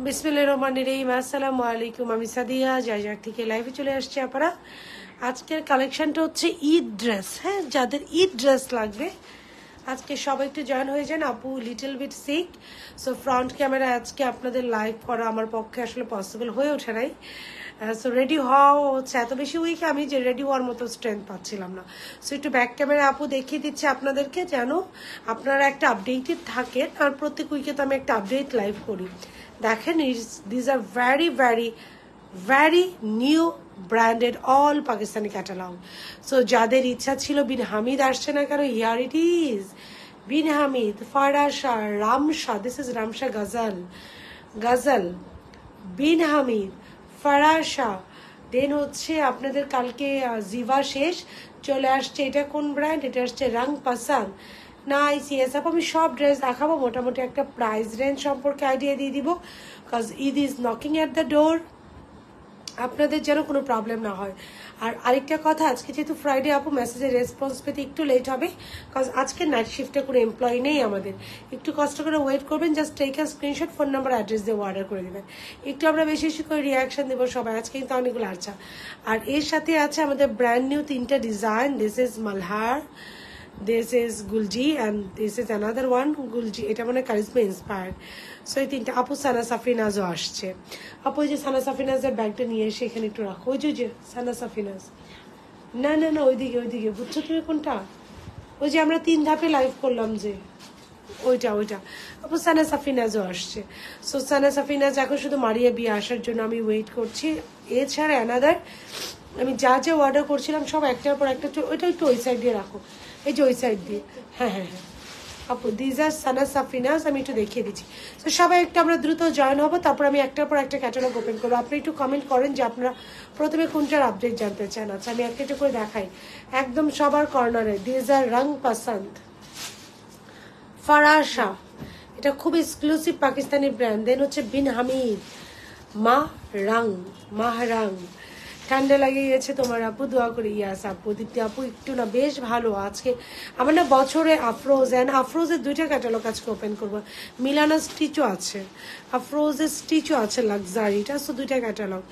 বিসমিল্লাহির রহমানির রহিম। আসসালামু আলাইকুম, আমি সাদিয়া জায়জার থেকে লাইভে চলে আসছি। আপনারা আজকের কালেকশনটা হচ্ছে ঈদ ড্রেস। হ্যাঁ, যাদের ঈদ ড্রেস লাগবে আজকে সবাই একটু জয়েন হয়ে যান। আপু little bit sick, so front camera আজকে আপনাদের লাইভ করা আমার পক্ষে আসলে পসিবল হয়ে ওঠে নাই। সো রেডি হওয়া হচ্ছে এত বেশি উইক আমি যে রেডি হওয়ার মতো স্ট্রেংথ পাচ্ছিলাম না। সো একটু ব্যাক ক্যামেরা আপু দেখিয়ে দিচ্ছে আপনাদেরকে, যেন আপনারা একটা আপডেটেড থাকেন। আর প্রত্যেক উইকে তো আমি একটা আপডেট লাইভ করি। দেখেন, this are very very very new branded all Pakistani catalogue. So যাদের ইচ্ছা ছিল বিন হামিদ আসছে না কেন, here it is Bin Hamid, Farasha, Ramsha, this is Ramsha Ghazal, Ghazal, Bin Hamid, Farasha. Then হচ্ছে আপনাদের কালকে জিভা শেষ চলে আসছে। এটা কোন ব্র্যান্ড? এটা আসছে রং পাসান। নাইস, ইয়েস আপু, আমি সব ড্রেস দেখাবো। মোটামুটি একটা প্রাইস রেঞ্জ সম্পর্কে আইডিয়া দিয়ে দিব, cause Eid is knocking at the door, আপনাদের যেন কোনো প্রবলেম না হয়। আর আরেকটা কথা, আজকে যেহেতু ফ্রাইডে আপু মেসেজের রেসপন্স পেতে একটু লেট হবে, কজ আজকে নাইট শিফটে কোনো এমপ্লয়ি নেই আমাদের। একটু কষ্ট করে ওয়েট করবেন, just take a screenshot, phone number, address দিয়ে অর্ডার করে দেবেন। একটু আমরা বেশি বেশি করে রিয়াকশন দেবো সবাই, আজকে কিন্তু অনেকগুলো আচ্ছা। আর এর সাথে আছে আমাদের ব্র্যান্ড নিউ 3টা design. This is Malhar, this is Gulji, and this is another one Gulji, এটা মানে কারিজমা ইন্সপায়ার্ড। সো এই 3টা আপু সানা সাফিনাজও আসছে। আপু ওই যে সানা সাফিনাজের ব্যাগটা নিয়ে এসে এখানে একটু রাখো। ওই যে সানা সাফিনাজ, না না না, ওইদিকে ওইদিকে, বুঝছো তুমি কোনটা? ওই যে আমরা 3 ধাপে লাইভ করলাম যে ওইটা ওইটা। আপু সানা সাফিনাজও আসছে। সো সানা সাফিনাজ এখন শুধু মারিয়া বিয়ে আসার জন্য আমি ওয়েট করছি। এছাড়া অ্যানাদার আমি যা যা অর্ডার করছিলাম সব একটার পর একটা, ওইটা একটু ওই সাইড দিয়ে রাখো, এই যে ওই সাইড দিয়ে। হ্যাঁ হ্যাঁ হ্যাঁ আপু, দিজ আর সানা সাফিনাজ, আমি একটু দেখিয়ে দিচ্ছি। তো সবাই একটু আমরা দ্রুত জয়েন হবো, তারপর আমি একটার পর একটা ক্যাটালগ ওপেন করবো। আপনি একটু কমেন্ট করেন যে আপনারা প্রথমে কোনটার আপডেট জানতে চান। আচ্ছা, আমি একটা করে দেখাই একদম সবার কর্নারে। দিজ আর রং পসন্দ, ফারাশা, এটা খুব এক্সক্লুসিভ পাকিস্তানি ব্র্যান্ড। দেন হচ্ছে বিন হামিদ, মা রং, মাহ রং। ঠান্ডা লাগিয়ে গেছে তোমার আপু, দোয়া করি। ইয়াস আপু, দীপ্তি আপু একটু না বেশ ভালো আজকে। আমার না বছরে আফরোজ অ্যান্ড আফরোজের 2টা ক্যাটালগ আজকে ওপেন করবো। মিলানা স্টিচও আছে, আফরোজের স্টিচও আছে লাক্সারিটা। সো 2টা ক্যাটালগ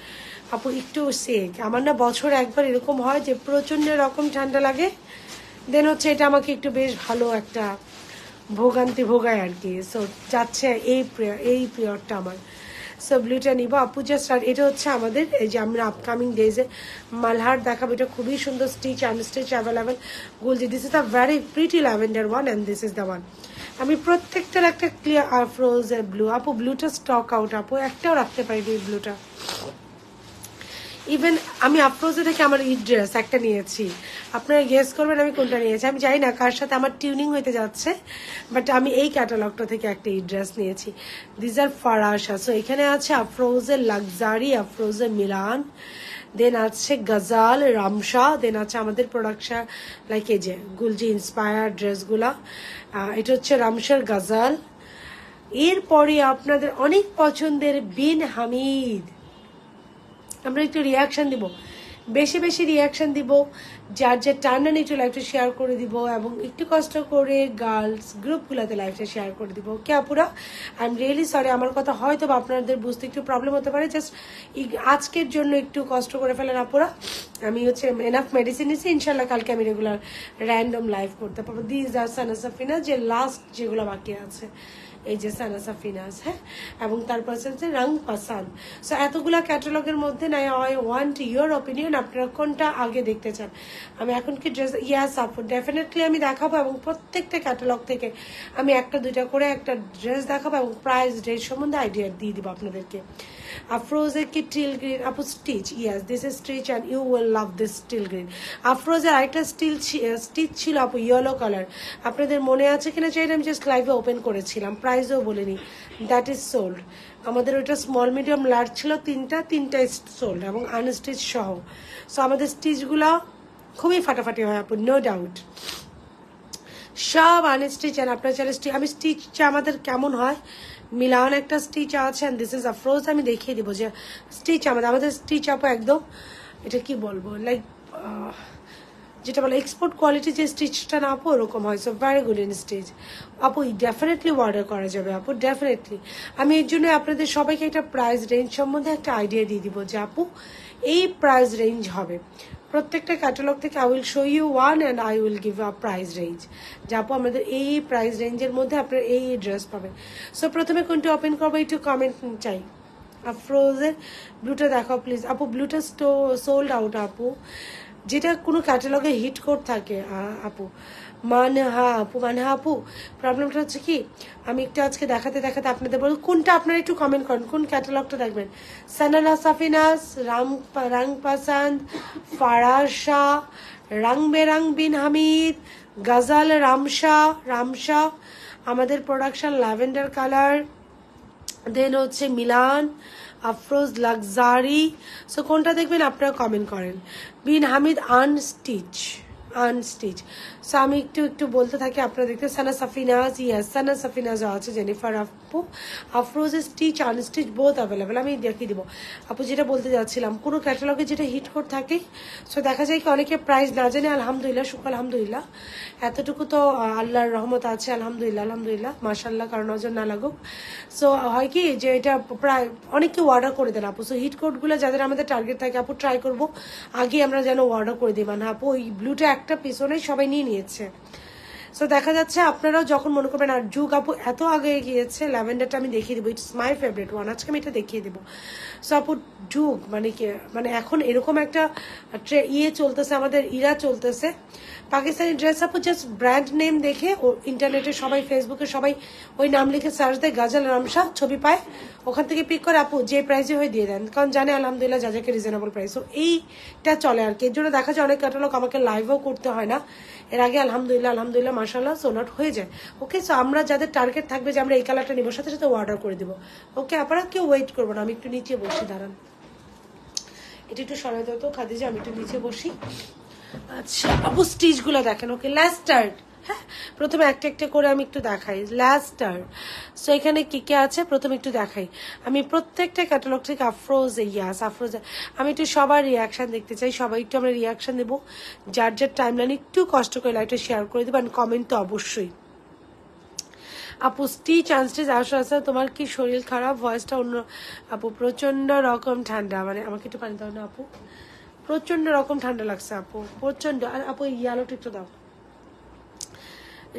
আপু একটু সেক। আমার না বছরে একবার এরকম হয় যে প্রচন্ড রকম ঠান্ডা লাগে, দেন হচ্ছে এটা আমাকে একটু বেশ ভালো একটা ভোগান্তি ভোগায় আর কি। সো যাচ্ছে এই পিরিয়ডটা আমার। সো ব্লুটা নিব আপু, জাস্ট। আর এটা হচ্ছে আমাদের এই যে আমরা আপকামিং ডেজে মালহার দেখাবো। এটা খুবই সুন্দর stitch, unstitch available. Gulji, this is a very pretty lavender one, and this is the one. আমি প্রত্যেকটার একটা ক্লিয়ার আফরোজের ব্লু। আপু ব্লুটা স্টক আউট আপু, একটাও রাখতে পারিনি এই ব্লুটা। ইভেন আমি আফরোজে থেকে আমার ঈদ ড্রেস একটা নিয়েছি, আপনারা গেস করবেন আমি কোনটা নিয়েছি। আমি জানি না কার সাথে আমার টিউনিং হইতে যাচ্ছে, বাট আমি এই ক্যাটালগটা থেকে একটা ঈদ ড্রেস নিয়েছি। These are Farasha. সো এখানে আছে আফরোজের লাক্সারি, আফরোজের মিলান, দেন আছে গজাল, রামশা, দেন আছে আমাদের প্রোডাকশন লাইক এই যে গুলজি ইন্সপায়ার ড্রেসগুলা। এটা হচ্ছে রামশার গজাল। এরপরে আপনাদের অনেক পছন্দের বিন হামিদ। আমরা একটু রিয়াকশন দিব, বেশি বেশি রিয়াকশন দিব, যার যার টার্নান একটু লাইভটা শেয়ার করে দিব, এবং একটু কষ্ট করে গার্লস গ্রুপগুলোতে লাইভটা শেয়ার করে দিব। ওকে আপুরা, আই এম রিয়েলি সরি, আমার কথা হয়তো আপনাদের বুঝতে একটু প্রবলেম হতে পারে। জাস্ট আজকের জন্য একটু কষ্ট করে ফেলেন আপুরা। আমি হচ্ছে এনাফ মেডিসিন নিয়েছি, ইনশাল্লাহ কালকে আমি রেগুলার র্যান্ডম লাইভ করতে পারবো। দিজ আর সানা সাফিনা, যে লাস্ট যেগুলো বাকি আছে, এই যে সানা সাফিনাস। হ্যাঁ, এবং তারপর হচ্ছে রং পাসান। সো এতগুলা ক্যাটালগের মধ্যে নাই, আই ওয়ান্ট ইউর ওপিনিয়ন, আপনারা কোনটা আগে দেখতে চান। আমি এখন কি ড্রেস, ইয়াস আপু ডেফিনেটলি আমি দেখাবো, এবং প্রত্যেকটা ক্যাটালগ থেকে আমি একটা 2টা করে একটা ড্রেস দেখাবো, এবং প্রাইস রেট সম্বন্ধে আইডিয়া দিয়ে দিব আপনাদেরকে। আফরোজের কি টিল গ্রিন আপু stitch, yes this is stitch and you will love this teal green. আফরোজের আরেকটা স্টিচ ছিল আপু ইয়েলো কালার, আপনাদের মনে আছে কিনা চাইলে আমি জাস্ট লাইভে ওপেন করেছিলাম, প্রাইসও বলিনি। That is sold. আমাদের ওইটা স্মল মিডিয়াম লার্জ ছিল, 3টা সোল্ড এবং আনস্টিচ সহ। সো আমাদের স্টিচগুলো খুবই ফাটাফাটি হয় আপু, নো ডাউট। সব আনস্টিচ, আর আপনার চাইলে আমি স্টিচটা আমাদের কেমন হয়, মিলান একটা স্টিচ আছে, অ্যান্ড দিস ইজ আফরোজ। আমি দেখিয়ে দিব যে স্টিচ আমাদের স্টিচ আপু একদম, এটা কি বলবো, লাইক যেটা বলে এক্সপোর্ট কোয়ালিটি যে স্টিচটা না আপু ওরকম হয়। So very good in stitch আপু, ডেফিনেটলি অর্ডার করা যাবে আপু, ডেফিনেটলি। আমি এর জন্য আপনাদের সবাইকে একটা প্রাইস রেঞ্জ সম্বন্ধে একটা আইডিয়া দিয়ে দিব যে আপু এই প্রাইস রেঞ্জ হবে। প্রত্যেকটা ক্যাটালগ থেকে I will show you one and I will give a price range, যে আপু আমাদের এই প্রাইস রেঞ্জের মধ্যে আপনার এই ড্রেস পাবেন। সো প্রথমে কোনটা ওপেন করবো একটু কমেন্ট চাই। আফরোজের ব্লুটা দেখাও প্লিজ আপু। ব্লুটা সোল্ড আউট আপু, যেটা কোনো ক্যাটালগে হিট কোড থাকে আপু। মানহা আপু প্রবলেমটা হচ্ছে কি, আমি একটু আজকে দেখাতে দেখাতে আপনাদের বলবো কোনটা আপনারা একটু কমেন্ট করেন, কোন ক্যাটালগটা দেখবেন। সানানা সাফিনাস, রাং পাসান্দ, ফারাশা, রং বেরং বিন হামিদ, গজল, রামশা, আমাদের প্রোডাকশন ল্যাভেন্ডার কালার, দেন হচ্ছে মিলান, আফরোজ লাক্সারি। সো কোনটা দেখবেন আপনারা কমেন্ট করেন। বিন হামিদ আনস্টিচ। সো আমি একটু বলতে থাকি, আপনারা দেখতে সানা সাফিনাজ, ইয়েস সানা সাফিনাজও আছে, জেনিফার আপু, আফরোজের স্টিচ আনস্টিচ বোথ অ্যাভেলেবেল। আমি দেখিয়ে দিব আপু। যেটা বলতে যাচ্ছিলাম, কোনো ক্যাটালগে যেটা হিট কোড থাকে, সো দেখা যায় কি অনেকে প্রাইস না জানে। আলহামদুলিল্লাহ, শুক্র আলহামদুলিল্লাহ, এতটুকু তো আল্লাহর রহমত আছে, আলহামদুলিল্লাহ মাশাল্লাহ, কারণ নজর না লাগুক। সো হয় কি যে এটা প্রায় অনেকে অর্ডার করে দেন আপু। সো হিট কোডগুলো যাদের আমাদের টার্গেট থাকে আপু, ট্রাই করবো আগে আমরা যেন অর্ডার করে দিই। মানে আপু ওই ব্লুটা একটা পিছনেই সবাই নিয়ে নিয়েছে। সো দেখা যাচ্ছে আপনারাও যখন মনে করবেন। আর যুগ আপু এত আগে গিয়েছে, ল্যাভেন্ডারটা আমি দেখিয়ে দেবো, ইটস মাই ফেভারিট ওয়ান, আজকে আমি এটা দেখিয়ে দেবো। সো আপু যুগ মানে এখন এরকম একটা চলতেছে, আমাদের ইরা চলতেছে। পাকিস্তানি ড্রেস আপু জাস্ট ব্র্যান্ড নেম দেখে ও ইন্টারনেটে সবাই, ফেসবুকে সবাই ওই নাম লিখে সার্চ দেয়, গাজল রামশা ছবি পায়, ওখান থেকে পিক করে আপু যে প্রাইসে হয়ে দিয়ে দেন, কারণ জানে আলহামদুলিল্লাহ যাকে রিজনেবল প্রাইস। তো এইটা চলে আর কি। এর জন্য দেখা যায় অনেক ক্যাটালগ আমাকে লাইভও করতে হয় না, এর আগে আলহামদুলিল্লাহ মাশাআল্লাহ সোল্ড আউট হয়ে যায়। ওকে, সো আমরা যাদের টার্গেট থাকবে যে আমরা এই কালারটা নিব, সাথে সাথে অর্ডার করে দিব। ওকে, আপনারা কেউ ওয়েট করবো না, আমি একটু নিচে বসি, দাঁড়ান এটা একটু সরাই দাও তো খাদিজা, আমি একটু নিচে বসি। আচ্ছা আপু স্টিচ গুলো দেখেন। ওকে, লাস্ট স্টার্ট। হ্যাঁ, প্রথমে একটা করে আমি একটু দেখাই লাস্ট স্টার্ট। সো এখানে কি কি আছে প্রথমে একটু দেখাই। আমি প্রত্যেকটা ক্যাটালগ থেকে আফরোজ আমি একটু সবার রিয়াকশন দেখতে চাই, সবাই একটু আমরা রিয়াকশন দেবো। যার টাইমলাইন একটু কষ্ট করে লাইটটা শেয়ার করে দেবো, আর কমেন্ট তো অবশ্যই। আপু স্টিচ আনস্টিচ আসা তোমার কি শরীর খারাপ? ভয়েসটা অন্য আপু। প্রচন্ড রকম ঠান্ডা, মানে আমাকে একটু পানি দাও না আপু, প্রচন্ড রকম ঠান্ডা লাগছে আপু, প্রচন্ড। আর আপু ইয়ালোটা একটু দাও,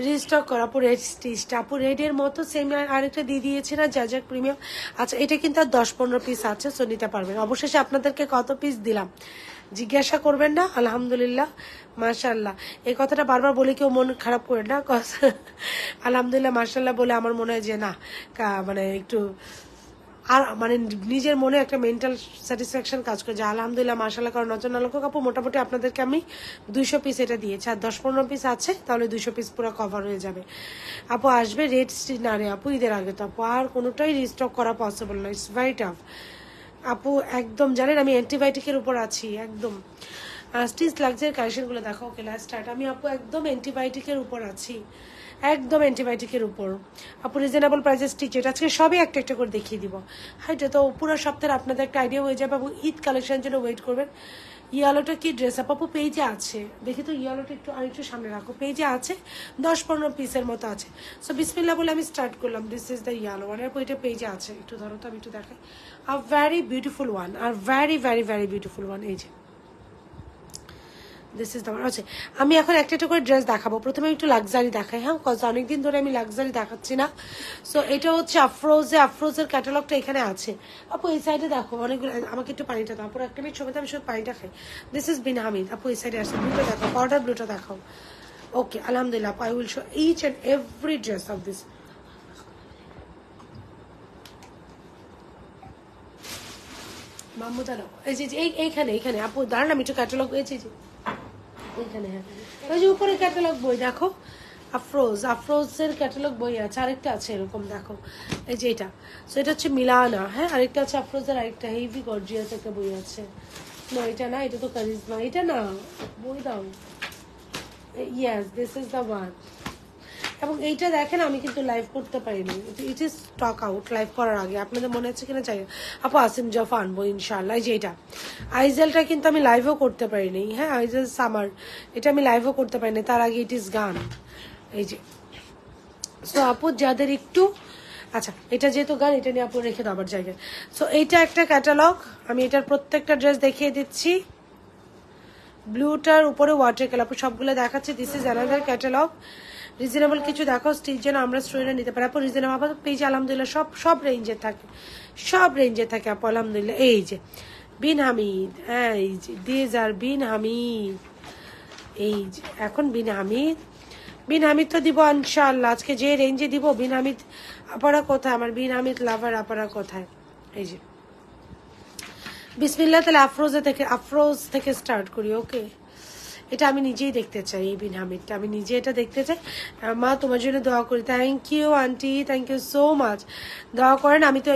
রিস্টক করা আপু। রেড স্টিচটা আপু রেডের মতো সেম আরেকটা দিয়ে দিয়েছে না, যা প্রিমিয়াম। আচ্ছা এটা কিন্তু আর 10-15 পিস আছে, সো নিতে পারবেন। অবশেষে আপনাদেরকে কত পিস দিলাম জিজ্ঞাসা করবেন না। আলহামদুলিল্লাহ মাশাআল্লাহ, এই কথাটা বারবার বলে কেউ মন খারাপ করে না। আলহামদুলিল্লাহ মাশাআল্লাহ বলে আমার মনে হয় যে না, মানে একটু আর মানে নিজের মনে একটা মেন্টাল স্যাটিসফ্যাকশন কাজ করে, যে আলহামদুলিল্লাহ মাশাআল্লাহ। কারণ নজর না লোক আপু মোটামুটি আপনাদেরকে আমি 200 পিস এটা দিয়েছি, আর 10-15 পিস আছে, তাহলে 200 পিস পুরো কভার হয়ে যাবে। আপু আসবে রেড স্টিচ না রে আপু, ঈদের আগে তো আপু আর কোনোটাই রিস্টক করা পসিবল না, ইটস ভেরি টাফ আপু। একদম জানেন আমি অ্যান্টিবায়োটিকের উপর আছি একদম। স্টিচ লাক্সারি কালেকশনগুলো দেখো। Okay last start. আমি আপু একদম অ্যান্টিবায়োটিকের উপর আছি, একদম অ্যান্টিবায়োটিকের উপর আপু। রিজনেবল প্রাইসের স্টিচ, এটা আজকে সবই একটা করে দেখিয়ে দিব। হ্যাঁ, এটা তো পুরো সপ্তাহে আপনাদের একটা আইডিয়া হয়ে যাবে। আপু ঈদ কালেকশনের জন্য ওয়েট করবেন। ইয়ালোটা কি ড্রেস আপু? পেজে আছে, দেখি তো ইয়ালোটা একটু আরেকটু সামনে রাখো, পেজে আছে 10-15 পিসের মতো আছে। সো বিসমিল্লাহ বলে আমি স্টার্ট করলাম। This is the yellow one. আপু এটা পেজে আছে, একটু ধরো তো, আমি একটু দেখাই। Are very beautiful one, R very very very beautiful one. এই যে দিস ইজ দ্য ওয়ান। আচ্ছা আমি এখন একটা করে ড্রেস দেখাবো। প্রথমে একটু লাক্সারি দেখাই, হ্যাঁ, কজ অনেকদিন ধরে আমি লাক্সারি দেখাচ্ছি না। সো এটা হচ্ছে আফরোজের ক্যাটালগটা এখানে আছে আপু। এই সাইডে দেখো অনেকগুলো, আমাকে একটু পানিটা দাও পুরো একটা মিনিট সময়, আমি সব পানিটা খাই। দিস ইজ বিন হামিদ আপু। এই সাইডে আসছে, ব্লুটা দেখো, পাউডার ব্লুটা দেখাও। ওকে আলহামদুলিল্লাহ, I will show each and every dress of this. Mamuda now, এই যে এইখানে আপু দাঁড়ান, আমি একটু ক্যাটালগ হয়েছে যে এইখানে। হ্যাঁ, ওই যে উপরে ক্যাটালগ বই দেখো, আফরোজের ক্যাটালগ বই আছে, আরেকটা আছে এরকম দেখো, এই যে এটা। সো এটা হচ্ছে মিলানা। হ্যাঁ, আরেকটা আছে আফরোজের, আরেকটা হেভি গর্জিয়াস একটা বই আছে। না এটা না, এটা তো কারিজমা, এটা না, বই দাও। Yes this is the one. এবং এইটা দেখেন আমি কিন্তু লাইভ করতে পারিনি, it is stock out live করার আগে। আপনাদের মনে হচ্ছে কিনা চাই আপু আসিম জফা আনবো ইনশাল্লাহ। এই যে এটা আইজেলটা কিন্তু আমি লাইভও করতে পারিনি, হ্যাঁ আইজেল সামার এটা আমি লাইভও করতে পারিনি, তার আগে ইট ইজ গান। এই যে সো আপু যাদের একটু আচ্ছা এটা যেহেতু গান এটা নিয়ে আপু রেখে দেওয়ার জায়গায়। সো এইটা একটা ক্যাটালগ, আমি এটার প্রত্যেকটা ড্রেস দেখিয়ে দিচ্ছি। ব্লুটার উপরে ওয়াটার কালার, আপু সবগুলো দেখাচ্ছে। This is another catalogue. Reasonable কিছু দেখো স্টিচ যেন আমরা স্টুডেন্টরা নিতে পারি। আপু রিজনেবল আপু পেজ আলহামদুলিল্লাহ সব সব রেঞ্জে থাকে, সব রেঞ্জে থাকে আপু আলহামদুলিল্লাহ। এই যে বিন হামিদ, এই যে দিজ আর বিন হামিদ, এই যে এখন বিন হামিদ, বিন হামিদ তো দিব ইনশাআল্লাহ। আজকে যে রেঞ্জে দিব বিন হামিদ আপারা কোথায়, আমার বিন হামিদ লাভার আপারা কোথায়। এই যে বিসমিল্লাহ, তাহলে আফরোজ থেকে স্টার্ট করি। ওকে এটা আমি নিজেই দেখতে চাই, এই বিন হামিদটা আমি নিজে এটা দেখতে চাই। মা তোমার জন্য দোয়া করি। Thank you aunty, thank you so much. দোয়া করেন, আমি তো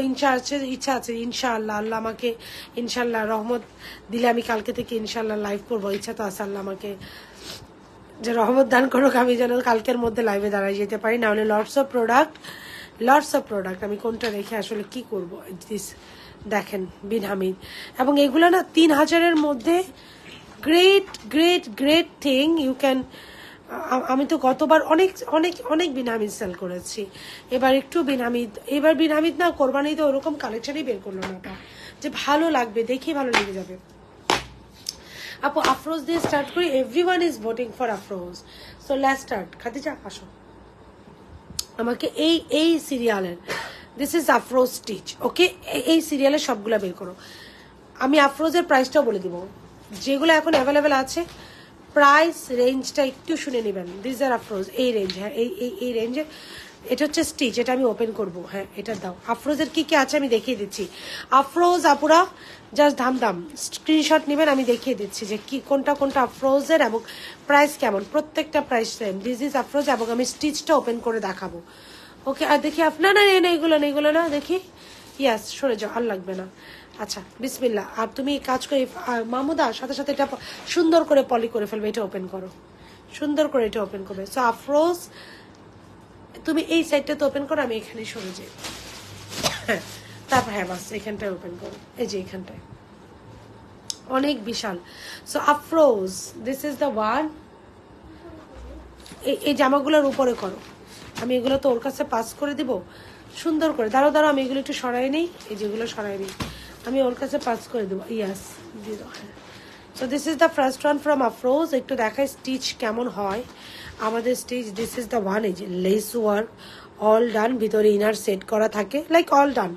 ইচ্ছা আছে ইনশাআল্লাহ, আল্লাহ আমাকে ইনশাআল্লাহ রহমত দিলে আমি কালকে থেকে ইনশাআল্লাহ লাইভ করবো। ইচ্ছা তো আছে, আল্লাহ আমাকে যে রহমত দান করুক, আমি যেন কালকের মধ্যে লাইভে দাঁড়াই যেতে পারি। না হলে লটস অফ প্রোডাক্ট আমি কোনটা রেখে আসলে কি করবো। দেখেন বিন হামিদ, এবং এগুলো না 3000-এর মধ্যে great great great thing you can. আমি তো গতবার অনেক অনেক অনেক বিন হামিদ সেল করেছি, এবার একটু বিন হামিদ, এবার বিন হামিদ না কোরবানিতে ওরকম কালেকশনই বের করলো না যে ভালো লাগবে, দেখে ভালো লেগে যাবে। আপু আফরোজ দিয়ে স্টার্ট করি। Everyone is voting for Afroz, so let's start. Khadija আসো, আমাকে এই সিরিয়ালের দিস ইজ আফরোজ স্টিচ, ওকে এই সিরিয়ালের সবগুলা বের করো। আমি আফরোজের প্রাইসটাও বলে দিব, যেগুলো এখন অ্যাভেলেবেল আছে প্রাইস রেঞ্জটা একটু শুনে নেবেন। দিস আর আফরোজ এই রেঞ্জ, হ্যাঁ এই রেঞ্জের। এটা হচ্ছে স্টিচ, এটা আমি ওপেন করব। হ্যাঁ এটা দাও। আফরোজের কি কি আছে আমি দেখিয়ে দিচ্ছি। আফরোজ আপুরা জাস্ট দাম স্ক্রিনশট নেবেন, আমি দেখিয়ে দিচ্ছি যে কি কোনটা কোনটা আফরোজের এবং প্রাইস কেমন। প্রত্যেকটা price same. This is Afroz এবং আমি স্টিচটা ওপেন করে দেখাবো। ওকে আর দেখি আপনার না এইগুলো না দেখি। ইয়াস সরে যাও, আর লাগবে না। আচ্ছা বিসমিল্লাহ। আর তুমি কাজ করে মামুদা সাথে সাথে এটা সুন্দর করে পলি করে ফেলবে। এটা ওপেন করো, সুন্দর করে এটা ওপেন করবে। সো আফরোজ তুমি এই সাইডটা তো ওপেন করো, আমি এখানে সরে যাই। তারপর হ্যাঁ বাস এখানটায় ওপেন করো, এই যে এখানটায় অনেক বিশাল। So Afroz this is the one. এই জামাগুলোর উপরে করো, আমি এগুলো তো ওর কাছে পাস করে দিব সুন্দর করে। দাঁড়াও আমি এগুলো একটু সরাই নিই, এই যেগুলো সরাই নিই আমি ওর কাছে পাস করে দেবো। ইয়াস দিয়ে দাও। হ্যাঁ so this is the first one from Afroz. একটু দেখাই স্টিচ কেমন হয় আমাদের stitch. This is the one. এই যে লেস ওয়ার্ক অল ডান, ভিতরে ইনার সেট করা থাকে লাইক অল ডান।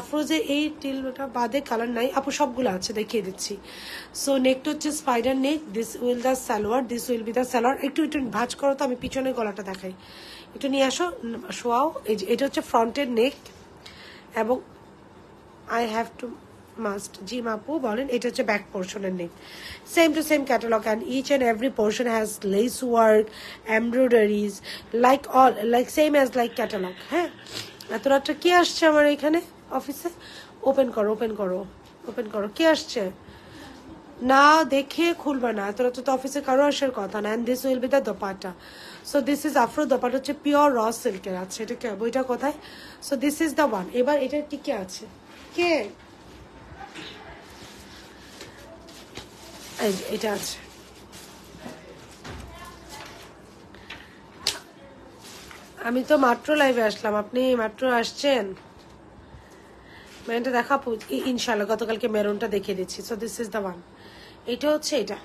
আফরোজে এই টিলটা বাদে কালার নাই আপু, সবগুলো আছে দেখিয়ে দিচ্ছি। সো নেকটা হচ্ছে spider neck. This will the salwar, this will be the salwar. একটু ভাঁজ করো তো, আমি পিছনে গলাটা দেখাই। একটু নিয়ে আসো, শোয়াও। এই যে এটা হচ্ছে ফ্রন্টের নেক এবং আই হ্যাভ টু মাস্ট জি মাপু বলেন। এটা হচ্ছে ব্যাক পোর্শনের neck, same to same catalogue and each and every portion has lace work, embroideries like same as like catalogue. হ্যাঁ এত রাতটা কি আসছে আমার এখানে অফিসে? ওপেন করো কি আসছে না দেখে খুলবে না। এত রাত তো অফিসে কারো আসার কথা না। And this will be the dupatta. So this is আফরো। দোপাটা হচ্ছে পিওর র সিল্কের আছে। এটা বইটা কোথায়? So this is the one. এবার এটার কি আছে কে এটা আছে। আমি তো মাত্র লাইভে আসলাম, আপনি মাত্র আসছেন। মেরুনটা দেখা ইনশাল্লাহ গতকালকে মেরুনটা দেখিয়ে দিচ্ছি। So this is the one. এটা হচ্ছে এটা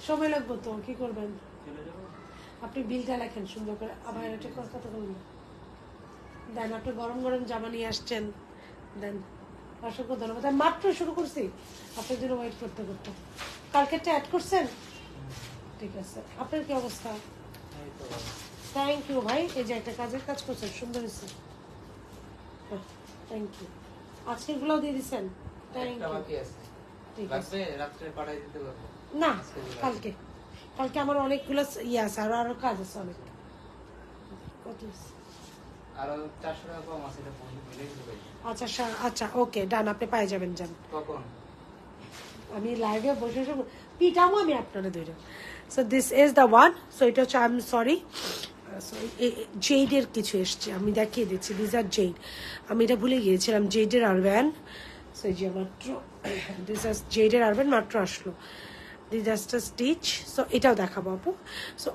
সময় লাগবে তো কি করবেন আপনি বিলটা লেখেন সুন্দর করে। আবার এটা কথা বলবেন দেন। আপনি গরম গরম জামা নিয়ে আসছেন দেন। অসংখ্য ধন্যবাদ। আমি মাত্র শুরু করছি আপনার জন্য ওয়েট করতে করতে। কালকেরটা অ্যাড করছেন? ঠিক আছে। আপনার কি অবস্থা? থ্যাংক ইউ ভাই। এই যে একটা কাজের কাজ করছেন, সুন্দর হয়েছে। Thank you. আজকের গুলোও দিয়ে দিচ্ছেন? Thank you. ঠিক আছে না কালকে আমার অনেকগুলো ইয়ে আছে, আরো কাজ আছে অনেক। কত আচ্ছা ওকে ডান। আপনি পাই যাবেন যান। আমি লাইভে বসে পিটামো আমি আপনারা ধরে। So this is the one. So এটা হচ্ছে, আই এম সরি, জেডের কিছু এসছে, আমি দেখিয়ে দিচ্ছি। দিস আর জেড, আমি এটা ভুলে গিয়েছিলাম, জেডের আরবান। সো এই যে মাত্র দিস আর জেডের আরবান মাত্র আসলো, ডিজাস্টার স্টিচ। সো এটাও দেখাবো আপু। সো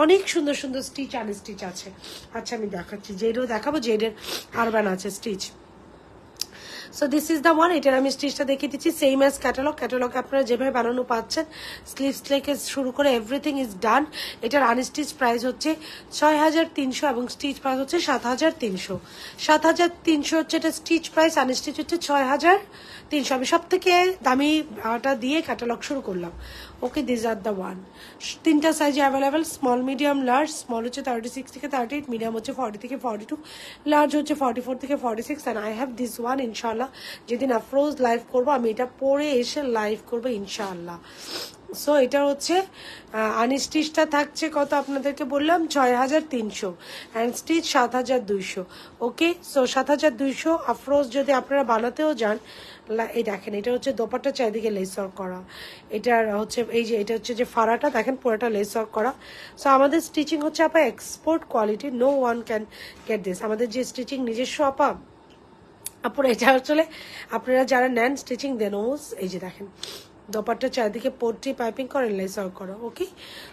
অনেক সুন্দর সুন্দর স্টিচ আনস্টিচ আছে। আচ্ছা আমি দেখাচ্ছি, জেডও দেখাবো, জেডের আরবান আছে stitch. So this is the one. এটার আমি স্টিচটা দেখিয়ে দিচ্ছি, সেম অ্যাজ ক্যাটালগ। ক্যাটালগ আপনারা যেভাবে বানানো পাচ্ছেন, স্লিভস থেকে শুরু করে এভরিথিং ইজ ডান। এটার আনস্টিচ প্রাইস হচ্ছে 6300 এবং স্টিচ প্রাইস হচ্ছে 7300। 7300 হচ্ছে এটা স্টিচ প্রাইস, আনস্টিচ হচ্ছে 6300। আমি সব থেকে দামিটা দিয়ে ক্যাটালগ শুরু করলাম। ওকে, দিস আর দ্য ওয়ান। 3টা সাইজে available, small, medium, large. Small হচ্ছে 36 থেকে 38, মিডিয়াম হচ্ছে 40 থেকে 42, লার্জ হচ্ছে 44 থেকে 46। And I have this one. ইনশাল্লাহ যেদিন আফরোজ লাইভ করবো আমি এটা পরে এসে লাইভ করবো ইনশাআল্লাহ। সো এটা হচ্ছে আনস্টিচটা থাকছে কত আপনাদেরকে বললাম, 6300 and stitch 7200। Okay, so 7200 Afroz যদি আপনারা বানাতেও যান। এই দেখেন, এটা হচ্ছে দোপাট্টা চারিদিকে লেস ওয়ার্ক করা। এটার হচ্ছে এই যে এটা হচ্ছে যে ফাড়াটা দেখেন পুরোটা লেস ওয়ার্ক করা। সো আমাদের স্টিচিং হচ্ছে আপা export quality, no one can get this. আমাদের যে স্টিচিং নিজস্ব আপা আপুরা, এটা আসলে আপনারা যারা নেন স্টিচিং দেন, এই যে দেখেন দোপাট্টা চারিদিকে পট্টি পাইপিং করেন, লেস ওয়ার্ক করা। ওকে,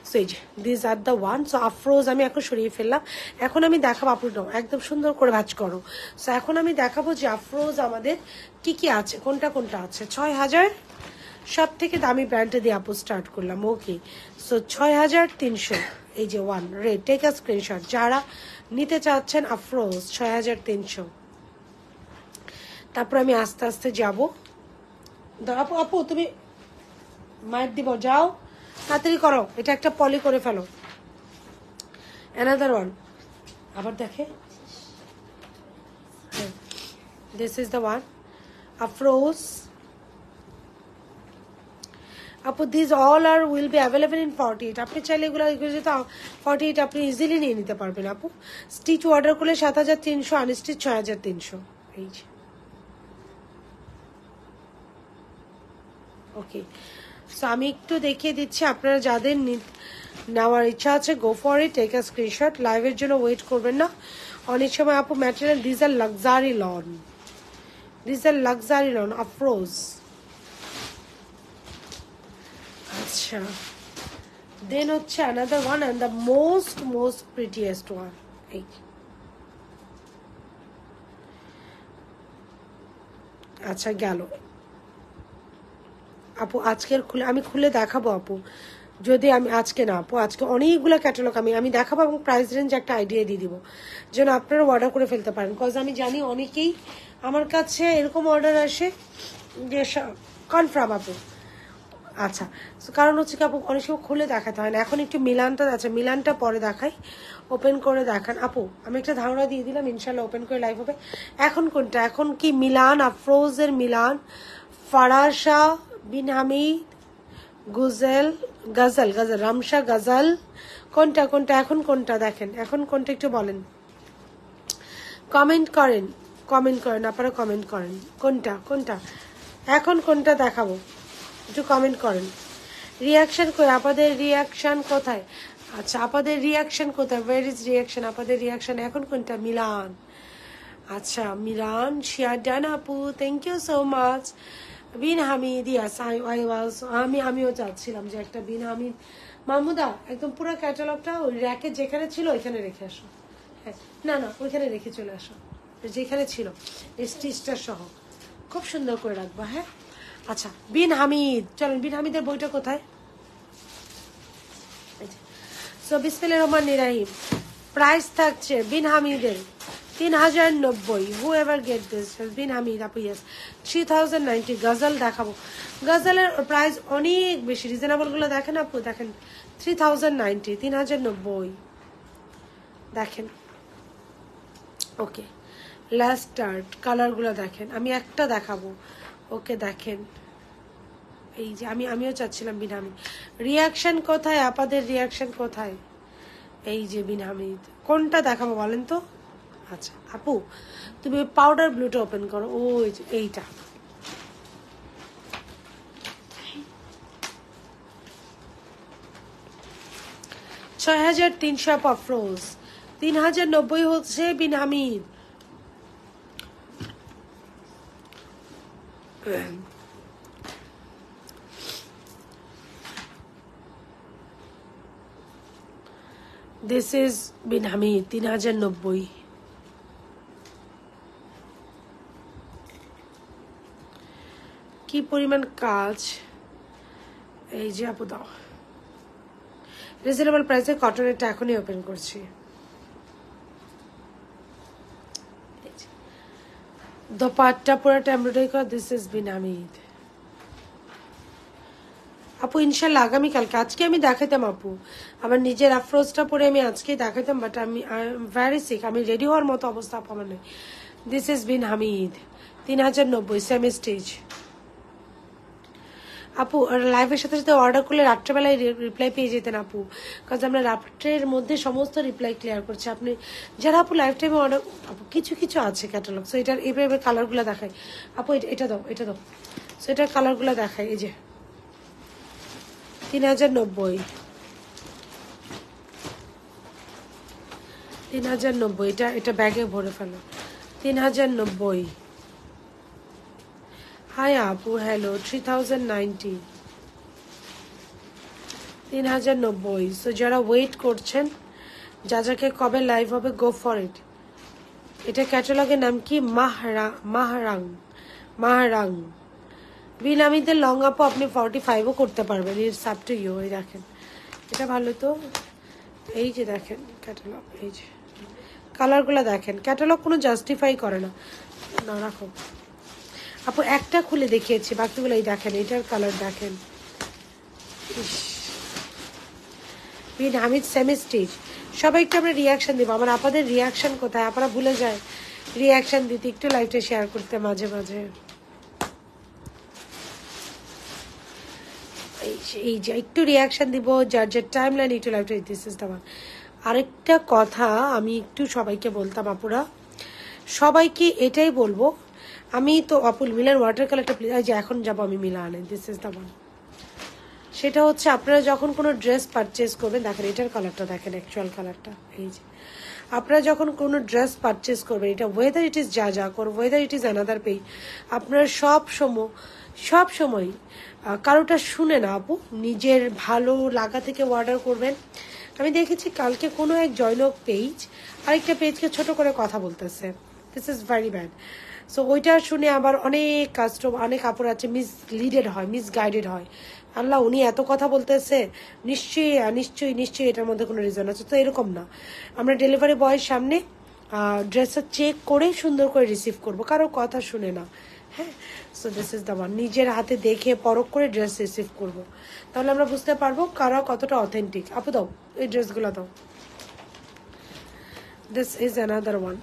সো এই যে this are the one. So Afroz আমি এখন সরিয়ে ফেললাম। এখন আমি দেখাবো, আপু একদম সুন্দর করে ভাঁজ করো। সো এখন আমি দেখাবো যে আফরোজ আমাদের কি কি আছে, কোনটা কোনটা আছে। 6000 সব থেকে দামি ব্র্যান্ডটা দিয়ে আপু স্টার্ট করলাম। ওকে, সো 6300, এই যে one red, take a screenshot যারা নিতে চাচ্ছেন আফরোজ 6300। তারপর আমি আস্তে আস্তে যাবো। আপু আপু তুমি মাইক দিব, যাও তাড়াতাড়ি করো, এটা একটা পলি করে ফেলো। অ্যানাদার ওয়ান, আবার দেখে, this is the one Afroz. আপু this all are will be available in 48। আপনি চাইলে এগুলো 48 আপনি ইজিলি নিয়ে নিতে পারবেন আপু। স্টিচ অর্ডার করলে 7300, আনস্টিচ 6300। এই যে ওকে, সো আমি একটু দেখিয়ে দিচ্ছি, আপনারা যাদের নেওয়ার ইচ্ছা আছে go for it, take a screenshot. লাইভের জন্য ওয়েট করবেন না অনেক সময় আপু। Material this are luxury lawn, this are luxury lawn Afrozeh. আচ্ছা, দেন হচ্ছে another one and the most prettiest one. এই আচ্ছা গেল আপু, আজকের আমি খুলে দেখাবো আপু, যদি আমি আজকে না আপু, আজকে অনেকগুলো ক্যাটালগ আমি দেখাবো এবং প্রাইস রেঞ্জ একটা আইডিয়া দিয়ে দিব যেন আপনারা অর্ডার করে ফেলতে পারেন। কজ আমি জানি অনেকেই আমার কাছে এরকম অর্ডার আসে যে কনফার্ম আপু। আচ্ছা, কারণ হচ্ছে কি আপু অনেক সময় খুলে দেখাতে হয় না। এখন একটু মিলানটা আছে, মিলানটা পরে দেখাই, ওপেন করে দেখান আপু। আমি একটা ধারণা দিয়ে দিলাম, ইনশাল্লাহ ওপেন করে লাইভ হবে। এখন কোনটা, এখন কি মিলান, আফরোজের মিলান, ফারাশা বিন হামিদ, গজল গজল গজল রামশা গজল, কোনটা কোনটা এখন কোনটা দেখেন, এখন কোনটা একটু বলেন, কমেন্ট করেন, কমেন্ট করেন আপনারা, কমেন্ট করেন কোনটা কোনটা এখন কোনটা দেখাবো, একটু কমেন্ট করেন। রিয়াকশন কই আপনাদের, রিয়াকশন কোথায়? আচ্ছা আপনাদের রিয়াকশন কোথায়, ওয়ার ইজ রিয়াকশন, আপনাদের রিয়াকশন এখন কোনটা? মিলান, আচ্ছা মিলান, শেয়ার ডান আপু, thank you so much. Bin Hamid, yes I was, আমিও চাচ্ছিলাম যে একটা বিন হামিদ। মাহমুদা একদম পুরো ক্যাটালগটা ওই র্যাকে যেখানে ছিল ওইখানে রেখে আসো। হ্যাঁ না না, ওইখানে রেখে চলে আসো, যেখানে ছিল এই স্টিচটা সহ খুব সুন্দর করে রাখবা। হ্যাঁ আচ্ছা, বিন হামিদ, চলেন বিন হামিদের বইটা কোথায়? সো বিসমিল্লাহির রহমানির রহিম, প্রাইস থাকছে বিন হামিদের 3090। হু এভার গেট দিস বিন হামিদ আপু, ইয়েস 3090। গজল দেখাবো, গজলের প্রাইস অনেক বেশি, রিজনেবল গুলো দেখেন আপু, দেখেন 3090, 3090 দেখেন। ওকে, লাস্ট স্টার্ট কালারগুলো দেখেন, আমি একটা দেখাবো। ওকে দেখেন, এই যে আমিও চাচ্ছিলাম বিন হামিদ। রিয়াকশন কোথায় আপনাদের, রিয়াকশন কোথায়? এই যে বিন হামিদ, কোনটা দেখাবো বলেন তো? আচ্ছা আপু তুমি পাউডার ব্লুটা ওপেন করো, ওই যে এইটা, 6300 আফরোজ, 3090 হচ্ছে বিন হামিদ। This is বিন হামিদ 3090। কি পরিমাণ কাজ, এই যে আপু দাও রিজনেবল প্রাইসে কটনেরটা এখনই ওপেন করছি। দোপাট্টা পুরোটা এমব্রয়ডারি করা, দিস ইজ বিন হামিদ। আপু ইনশাল্লাহ আগামীকালকে, আজকে আমি দেখাইতাম আপু আমার নিজের আফরোজটা পরে আমি আজকে দেখাইতাম, বাট আমি ভ্যারি সিক, আমি রেডি হওয়ার মতো অবস্থা আপু আমার নেই। This is Bin Hamid 3090 semi stitch. আপু লাইভের সাথে সাথে অর্ডার করলে রাত্রেবেলায় রিপ্লাই পেয়ে যেতেন আপু, কারণ আমরা রাত্রের মধ্যে সমস্ত রিপ্লাই ক্লিয়ার করছি। আপনি যারা আপু লাইভ টাইমে অর্ডার, আপু কিছু কিছু আছে ক্যাটালগ, সো এটার এভাবে কালারগুলো দেখাই আপু, এটা দাও এটা দাও, সো এটার কালারগুলো দেখাই। এই যে 3090, 3090, এটা ব্যাগে ভরে ফেলো। 3090। হাই আপু, হ্যালো। 3090, 3090। সো যারা ওয়েট করছেন, যাকে কবে লাইভ হবে, গো ফর ইট। এটা ক্যাটালগের নাম কি? মাহরাং। বিন হামিদের লং আপু আপনি 45ও করতে পারবেন, ইটস আপ টু ইউ। এই দেখেন এটা ভালো তো, এই যে দেখেন ক্যাটালগ, এই যে কালারগুলো দেখেন, ক্যাটালগ কোনো জাস্টিফাই করে না। না রাখো আপু, একটা খুলে দেখিয়েছি, বাকিগুলো এই দেখেন, এটার কালার দেখেন। বিন হামিদ সেমি স্টিচ। সবাইকে আমরা রিয়াকশন দিব, আমার আপনাদের রিয়াকশন কোথায়? আপনারা ভুলে যায় রিয়াকশন দিতে, একটু লাইভটা শেয়ার করতে মাঝে মাঝে। এই যে একটু রিয়াকশন দিব, যার যার টাইম লাইন একটু লাইভটা দিস ইজ দ্য ওয়ান। আরেকটা কথা আমি একটু সবাইকে বলতাম আপুরা, সবাইকে এটাই বলবো, আমি তো আপুল মিলান ওয়াটার কালারটা প্লিজ, যে এখন যাবো আমি মিলানে, দিস ইজ দ্য ওয়ান। সেটা হচ্ছে আপনারা যখন কোনো ড্রেস পারচেস করবেন, দেখেন এটার কালারটা দেখেন, অ্যাকচুয়াল কালারটা এই যে। আপনারা যখন কোনো ড্রেস পারচেস করবেন, এটা ওয়েদার ইট ইজ যা কর, weather it is another page, আপনারা সব সময় কারোটা শুনে না আপু, নিজের ভালো লাগা থেকে অর্ডার করবেন। আমি দেখেছি কালকে কোনো এক জয়নক পেজ আরেকটা পেজকে ছোট করে কথা বলতেছে, this is very bad. So ওইটা শুনে আবার অনেক অনেক কাপড় আছে মিসলিডেড হয়, মিসগাইডেড হয়। আল্লাহ, উনি এত কথা বলতেছে, নিশ্চয়ই এটার মধ্যে কোনো রিজন আছে। তো এরকম না, আমরা ডেলিভারি বয়ের সামনে ড্রেসটা চেক করে সুন্দর করে রিসিভ করব, কারো কথা শুনে না। হ্যাঁ, so this is the one, নিজের হাতে দেখে পরখ করে ড্রেস রিসিভ করব, তাহলে আমরা বুঝতে পারবো কারা কতটা অথেন্টিক। আপু দাও এই ড্রেসগুলো দাও, this is another one,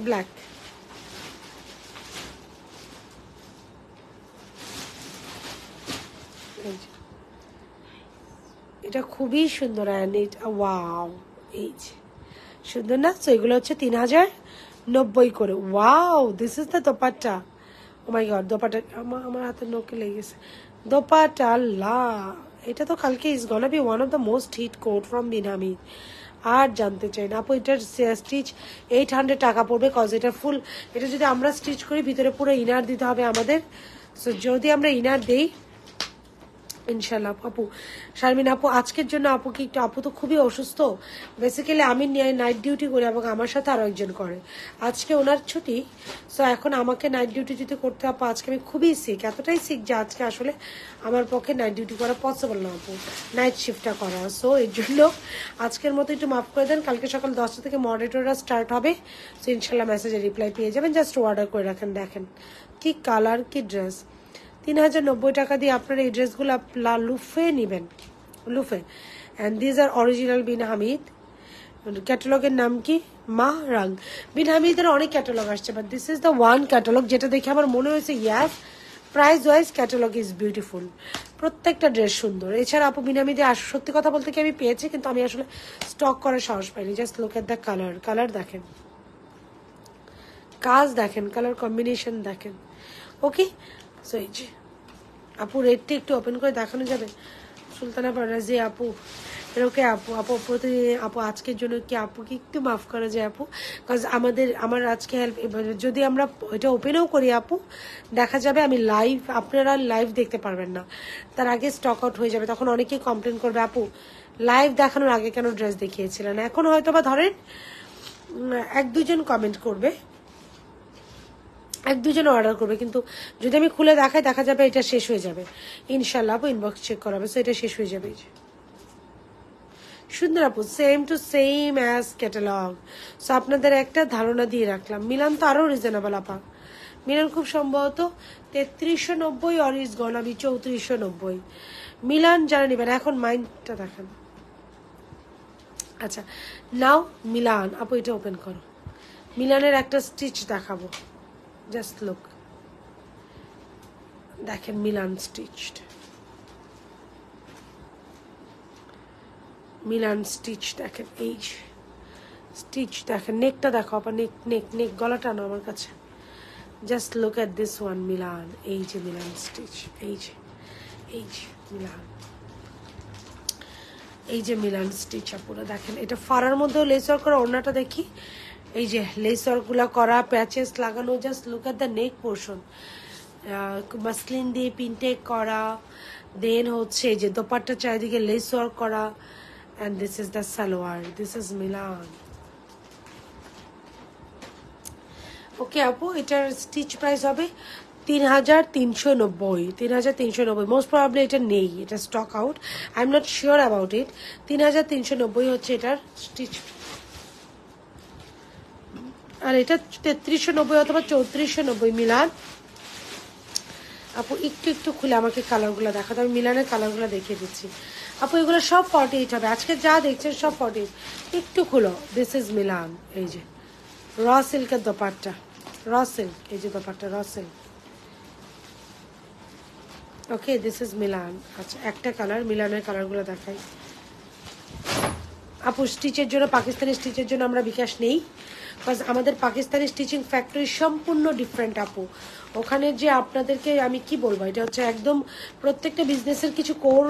black. এটা খুবই সুন্দর, ওয়াও, এই যে সুন্দর না? তো এগুলো হচ্ছে 3090 করে। Wow, this is the dupatta. Oh my god, dupatta আমার হাতে নখে লেগে গেছে। দোপাট্টা, আল্লাহ, এটা তো কালকে is gonna be one of the most hit coat from Bin Hamid. আর জানতে চাই না আপু, এটার স্টিচ 800 টাকা পড়বে, কজ এটা ফুল, এটা যদি আমরা স্টিচ করি ভিতরে পুরো ইনার দিতে হবে আমাদের। সো যদি আমরা ইনার দেই ইনশাল্লাহ। আপু শারমিন আপু, আজকের জন্য আপু কি একটু, আপু তো খুবই অসুস্থ, বেসিক্যালি আমি নাইট ডিউটি করি এবং আমার সাথে আরো একজন করে, আজকে ওনার ছুটি। সো এখন আমাকে নাইট ডিউটি যদি করতে, আপু আজকে আমি খুবই সিক, এতটাই সিক যে আজকে আসলে আমার পক্ষে নাইট ডিউটি করা পসিবল না আপু, নাইট শিফটটা করা। সো এর জন্য আজকের মতো একটু মাফ করে দেন, কালকে সকাল 10টা থেকে মডারেটররা স্টার্ট হবে। সো ইনশাল্লাহ মেসেজে রিপ্লাই পেয়ে যাবেন, জাস্ট অর্ডার করে রাখেন। দেখেন কি কালার, কি ড্রেস। 3090 টাকা দিয়ে আপনারা এই ড্রেসগুলো লুফে নেবেন, লুফে। And these are original Bin Hamid. ক্যাটালগের নাম কি? মাহরাং। বিন হামিদের অনেক ক্যাটালগ আসছে, but this is the one catalogue যেটা দেখে আমার মনে হয়েছে yes, price wise catalogue is beautiful, প্রত্যেকটা ড্রেস সুন্দর। এছাড়া আপু বিন হামিদে সত্যি কথা বলতে কি আমি পেয়েছি, কিন্তু আমি আসলে স্টক করার সাহস পাইনি। Just look at the colour, colour দেখেন, কাজ দেখেন, কালার কম্বিনেশন দেখেন। ওকে, সো এই যে আপু রেডটা একটু ওপেন করে দেখানো যাবে? সুলতানা পাররাজি আপু, ওকে আপু, আপু প্রতিদিন আপু আজকের জন্য কি আপুকে একটু মাফ করা যায় আপু? কজ আমার আজকে হেল্প, যদি আমরা এটা ওপেনও করি আপু, দেখা যাবে আমি লাইভ, আপনারা লাইভ দেখতে পারবেন না, তার আগে স্টক আউট হয়ে যাবে, তখন অনেকেই কমপ্লেন করবে আপু লাইভ দেখানোর আগে কেন ড্রেস দেখিয়েছিলেন। এখন হয়তো বা ধরেন 1-2 জন কমেন্ট করবে, 1-2 জন অর্ডার করবে, কিন্তু যদি আমি খুলে দেখাই দেখা যাবে এটা শেষ হয়ে যাবে ইনশাল্লাহ। আপু ইনবক্স চেক করাবে, সো এটা শেষ হয়ে যাবে। সুন্দর আপু, same to same as catalogue. So আপনাদের একটা ধারণা দিয়ে রাখলাম। মিলান তো আরো রিজনেবল আপা, মিলান খুব সম্ভবত 3390 or is gonna B 3490। Milan যারা নেবেন এখন মাইন্ডটা দেখেন। আচ্ছা নাও মিলান আপু এটা ওপেন করো, মিলানের একটা স্টিচ দেখাবো, জাস্ট লুক, দেখেন মিলান স্টিচড, মিলান স্টিচ দেখেন, এই স্টিচ দেখেন, নেকটা দেখো আপা, নেক নেক নেক গলা টানো আমার কাছে, just look at this one Milan, এই যে মিলান স্টিচ, এই যে মিলান, এই যে মিলান স্টিচ আপুরা দেখেন। এটা ফাড়ার মধ্যেও লেস ওয়ার্ক করা, ওড়নাটা দেখি, এই যে লেস ওয়ার্ক গুলা করা, প্যাচেস লাগানো, just look at the neck portion, muslin দিয়ে পিনটেক করা, দেন হচ্ছে যে দোপাট্টা চারিদিকে লেস ওয়ার্ক করা, and this is the salwar, this is Milan. ওকে আপু এটার স্টিচ প্রাইস হবে 3390, 3390। মোস্ট প্রবাবলি এটা নেই, এটা stock out, I am not sure about it. 3390 হচ্ছে এটার স্টিচ, আর এটা 3390 অথবা 3490 মিলান। আপু একটু খুলে আমাকে কালারগুলো দেখাতে, আমি মিলানের কালারগুলো দেখিয়ে দিচ্ছি আপু, এগুলো সব 48 হবে, আজকে যা দেখছেন সব 48। একটু খুলো, দিস ইজ মিলান, এই যে র সিল্কের দোপাট্টা, র সিল্ক, এই যে dupatta raw silk, okay this is Milan. আচ্ছা একটা কালার, মিলানের কালারগুলো দেখাই আপু। স্টিচের জন্য, পাকিস্তানি স্টিচের জন্য আমরা বিকাশ নেই, বিকজ আমাদের পাকিস্তানি স্টিচিং ফ্যাক্টরি সম্পূর্ণ ডিফারেন্ট আপু। ওখানে যে আপনাদেরকে আমি কি বলবো, এটা হচ্ছে একদম প্রত্যেকটা বিজনেসের কিছু কোর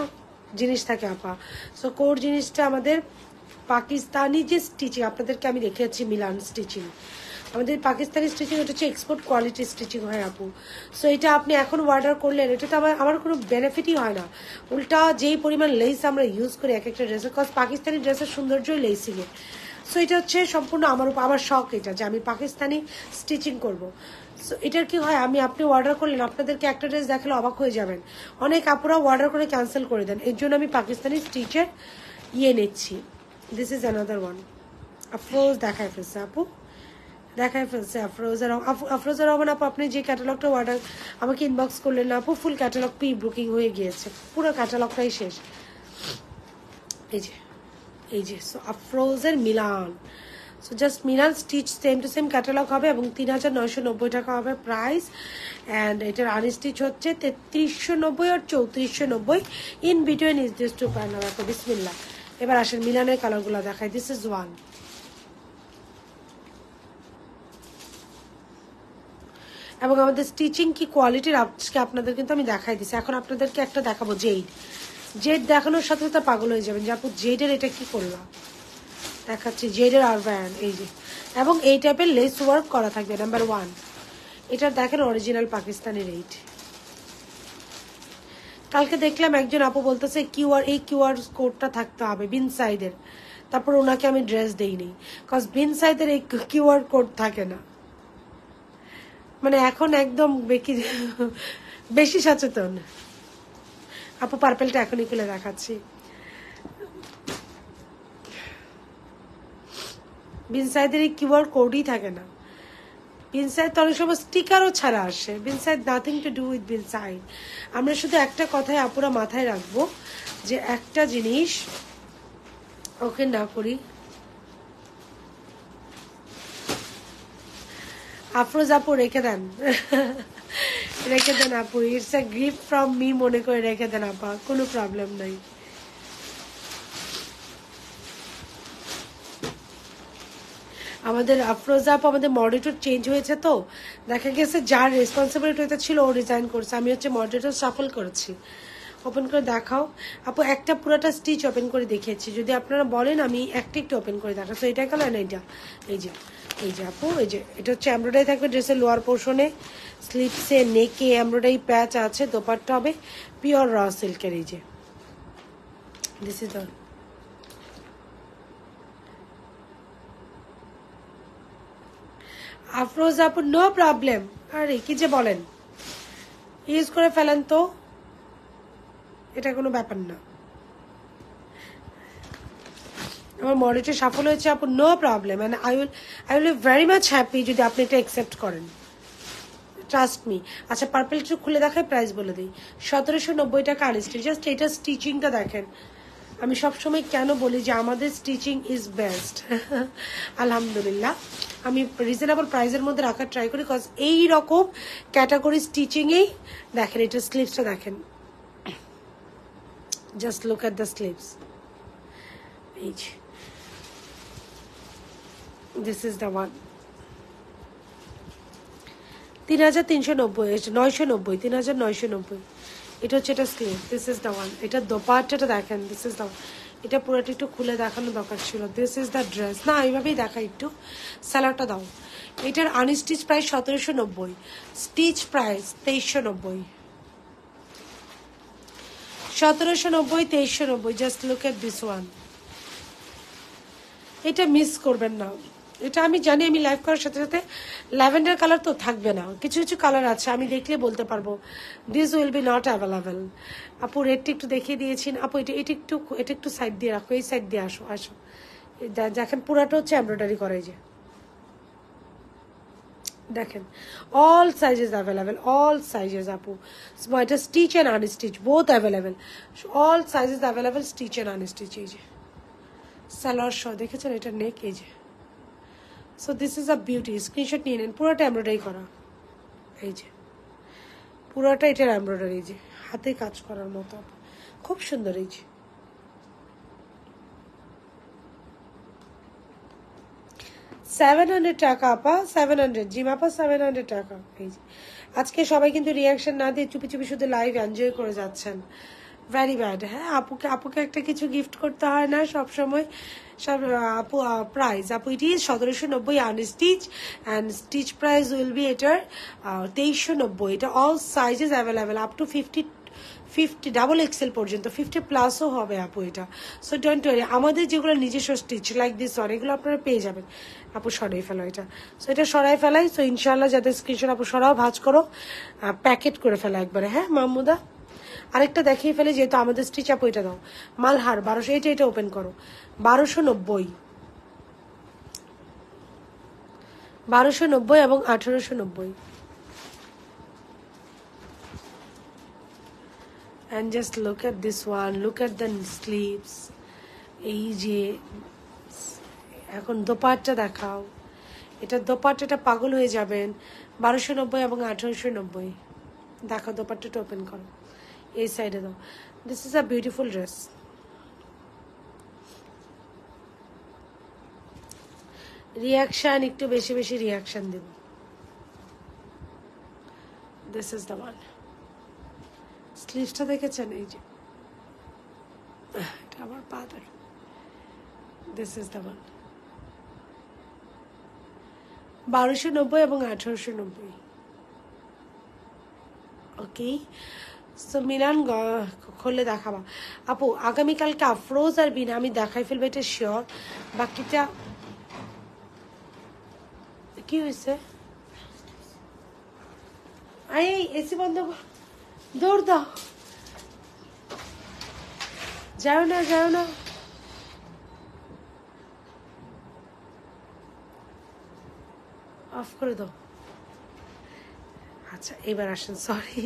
জিনিস থাকে আপা। সো কোর জিনিসটা আমাদের পাকিস্তানি যে স্টিচিং, আপনাদেরকে আমি দেখিয়েছি মিলান স্টিচিং, আমাদের পাকিস্তানি স্টিচিং এটা হচ্ছে এক্সপোর্ট কোয়ালিটি স্টিচিং হয় আপু। সো এটা আপনি এখন অর্ডার করলেন, এটা তো আমার কোনো বেনিফিটই হয় না, উল্টা যেই পরিমাণ লেস আমরা ইউজ করি এক একটা ড্রেসে, কজ পাকিস্তানি ড্রেসের সৌন্দর্যই লেসিংয়ে। সো এটা হচ্ছে সম্পূর্ণ আমার শখ এটা, যে আমি পাকিস্তানি স্টিচিং করব। সো এটার কি হয়, আপনি অর্ডার করলেন, আপনাদেরকে একটা ড্রেস দেখালে অবাক হয়ে যাবেন, অনেক আপুরা অর্ডার করে ক্যান্সেল করে দেন, এর জন্য আমি পাকিস্তানি স্টিচের নিচ্ছি। This is another one, Afroz দেখায় ফেলছে আপু, দেখায় ফেলছে আফরোজা রহমান আপু। আপনি যে ক্যাটালগটা অর্ডার আমাকে ইনবক্স করলেন না আপু, ফুল ক্যাটালগ প্রি বুকিং হয়ে গিয়েছে, পুরো ক্যাটালগটাই শেষ। এই যে সো আফরোজের Milan, so just Milan stitch same to same catalogue হবে, এবং 3990 টাকা হবে প্রাইস। অ্যান্ড এটার আনস্টিচ হচ্ছে 3390 আর 3490, in between is this two panel আপু। বিসমিল্লাহ, এবার আসেন মিলানের কালারগুলো দেখাই। দিস ইজ ওয়ান, এবং আমাদের স্টিচিং কি কোয়ালিটির আজকে আপনাদের কিন্তু আমি দেখাই দিচ্ছি। এখন আপনাদেরকে একটা দেখাবো জেড, জেড দেখানোর সাথে সাথে পাগল হয়ে যাবেন যে আপু জেডের এটা কি করলাম, দেখাচ্ছি জেডের আরবান, এই যে, এবং এই টাইপের লেস ওয়ার্ক করা থাকবে। নাম্বার 1, এটা দেখেন অরিজিনাল পাকিস্তানি রেট। কালকে দেখলাম একজন আপু বলতেছে এই কিউআর কোডটা থাকতে হবে বিন সাইডের, তারপর ওনাকে আমি ড্রেস দেইনি, কজ বিন সাইডের এই কিউআর কোড থাকে না। মানে এখন একদম বেশি সচেতন আপু। পার্পেলটা এখনই খুলে দেখাচ্ছি, বিনসাইদের এই কিউআর কোডই থাকে না। বিনসাইড তো অনেক সময় স্টিকারও ছাড়া আসে, বিনসাইড নাথিং টু ডু উইথ বিনসাইড। আমরা শুধু একটা কথাই আপুরা মাথায় রাখবো, যে একটা জিনিস ওকে না করি। আফরোজ আপু রেখে দেন, রেখে দেন আপু, it's a gift from me মনে করে রেখে দেন আপা, কোনো প্রবলেম নাই। আমাদের আফরোজা আপু আমাদের মডারেটর চেঞ্জ হয়েছে, তো দেখা গেছে যার রেসপন্সিবিলিটি এটা ছিল ও রিজাইন করছে, আমি হচ্ছে মডারেটর শাফল করেছি। ওপেন করে দেখাও আপু, একটা পুরোটা স্টিচ ওপেন করে দেখিয়েছি, যদি আপনারা বলেন আমি একটা একটু ওপেন করে দেখা। তো এটা গেল না, এটা এই যে আপু, এই যে এটা হচ্ছে এমব্রয়ডারি থাকবে ড্রেসের লোয়ার পোর্শনে, স্লিপসে, নেকে এমব্রয়ডারি প্যাচ আছে, দোপাট্টা হবে পিওর র সিল্কের। এই যে দিস ইজ দ্য আফরোজ আপু, নো প্রবলেম। আরে কি যে বলেন, ইউজ করে ফেলেন তো, এটা কোনো ব্যাপার না। আমার মডেলটা সফল হয়েছে আপু, no problem, and I will be very much happy যদি আপনি এটা অ্যাকসেপ্ট করেন, ট্রাস্ট মি। আচ্ছা পার্পল একটু খুলে দেখায়, প্রাইস বলে দিই, 1790 টাকা আনস্টিচ। জাস্ট এটা স্টিচিংটা দেখেন, আমি সবসময় কেন বলি যে আমাদের স্টিচিং ইজ বেস্ট। আলহামদুলিল্লাহ, আমি রিজনেবল প্রাইসের মধ্যে রাখার ট্রাই করি, বিকজ এইরকম ক্যাটাগরি স্টিচিংয়েই দেখেন, এটা স্লিভসটা দেখেন, just look at the sleeves. এই যে দিস ইজ দ্য ওয়ান, 3390, 990, 3990। এটা হচ্ছে এটা sleeve, this is the one. এটা দোপাট্টাটা দেখেন, দিস ইজ দ্য, এটা পুরোটা একটু খুলে দেখানো দরকার ছিল। দিস ইজ দ্য ড্রেস, না এইভাবেই দেখা, একটু স্যালাডটা দাও। এটার unstitch price 1790, stitch price 2390, 1790, 2390। Just look at this one, এটা মিস করবেন না। এটা আমি জানি, আমি লাইভ করার সাথে সাথে ল্যাভেন্ডার কালার তো থাকবে না, কিছু কিছু কালার আছে আমি দেখলে বলতে পারবো this will B not available. আপু রেডটা একটু দেখিয়ে দিয়েছেন আপু, এটা একটু সাইড দিয়ে রাখো, এই সাইড দিয়ে আসো আসো। দেখেন পুরাটা হচ্ছে এমব্রয়ডারি করা, এই যে দেখেন, all sizes available, all sizes আপু। এটা stitch and unstitch both available, all sizes available, stitch and unstitch. এই যে সালোয়ার সহ দেখেছেন, এটা নেক, এই যে। So this is a beauty, screenshot নিয়ে নেন, পুরোটা এমব্রয়ডারি করা, এই যে পুরোটা এটার এমব্রয়ডারি, এই যে হাতে কাজ করার মতো, খুব সুন্দর। এই যে 700 টাকা আপা, 700, জি আপা 700 টাকা। এই যে আজকে সবাই কিন্তু রিয়াকশন না দিয়ে চুপি চুপি শুধু লাইভ এনজয় করে যাচ্ছেন, ভেরি ব্যাড। হ্যাঁ আপুকে একটা কিছু গিফট করতে হয় না সবসময়, সব আপু প্রাইস আপু it is 1790 unstitch, and stitch price will be এটার 2390। এটা all sizes available up to 50 double XL পর্যন্ত, 50+ হবে আপু এটা। সো ডোন্ট ওয়ারি, আমাদের যেগুলো নিজস্ব স্টিচ লাইক দিস ওয়ান, এগুলো আপনারা পেয়ে যাবেন। আপু সরাই ফেলো এটা, সো এটা সরাই ফেলাই। সো ইনশাল্লাহ যাদের স্ক্রিনশট আপু সরাও, ভাঁজ করো, প্যাকেট করে ফেলা একবারে। হ্যাঁ মাহমুদা, আরেকটা দেখিয়ে ফেলে, যেহেতু আমাদের স্টিচ আপু, এটা দাও মালহার 1200, এটা ওপেন করো, 1290, 1290 এবং 1890। And just look at this one, look at the sleeves। এই যে এখন দোপাট্টা দেখাও, এটা দোপাট্টাটা পাগল হয়ে যাবেন, 1290 এবং 1890। দেখো দোপাট্টাটা ওপেন করো, এই সাইডে দাও, this is a beautiful dress. Reaction একটু বেশি বেশি রিয়াকশন দেব, দিস ইজ দ্য ওয়ান। স্লিভসটা দেখেছেন, এই যে এটা আমার পা ধরে, দিস ইজ দ্য ওয়ান, 1290 এবং 1890। ওকে, সো মিনান খুললে দেখাবা আপু, আগামীকালকে আফরোজ আর বিনা আমি দেখাই ফেলবো, এটা শিওর। বাকিটা কি হয়েছে, এই এসি বন্ধ, দৌড় দাও, যাও না যাও না, অফ করে দাও। আচ্ছা এবার আসেন, সরি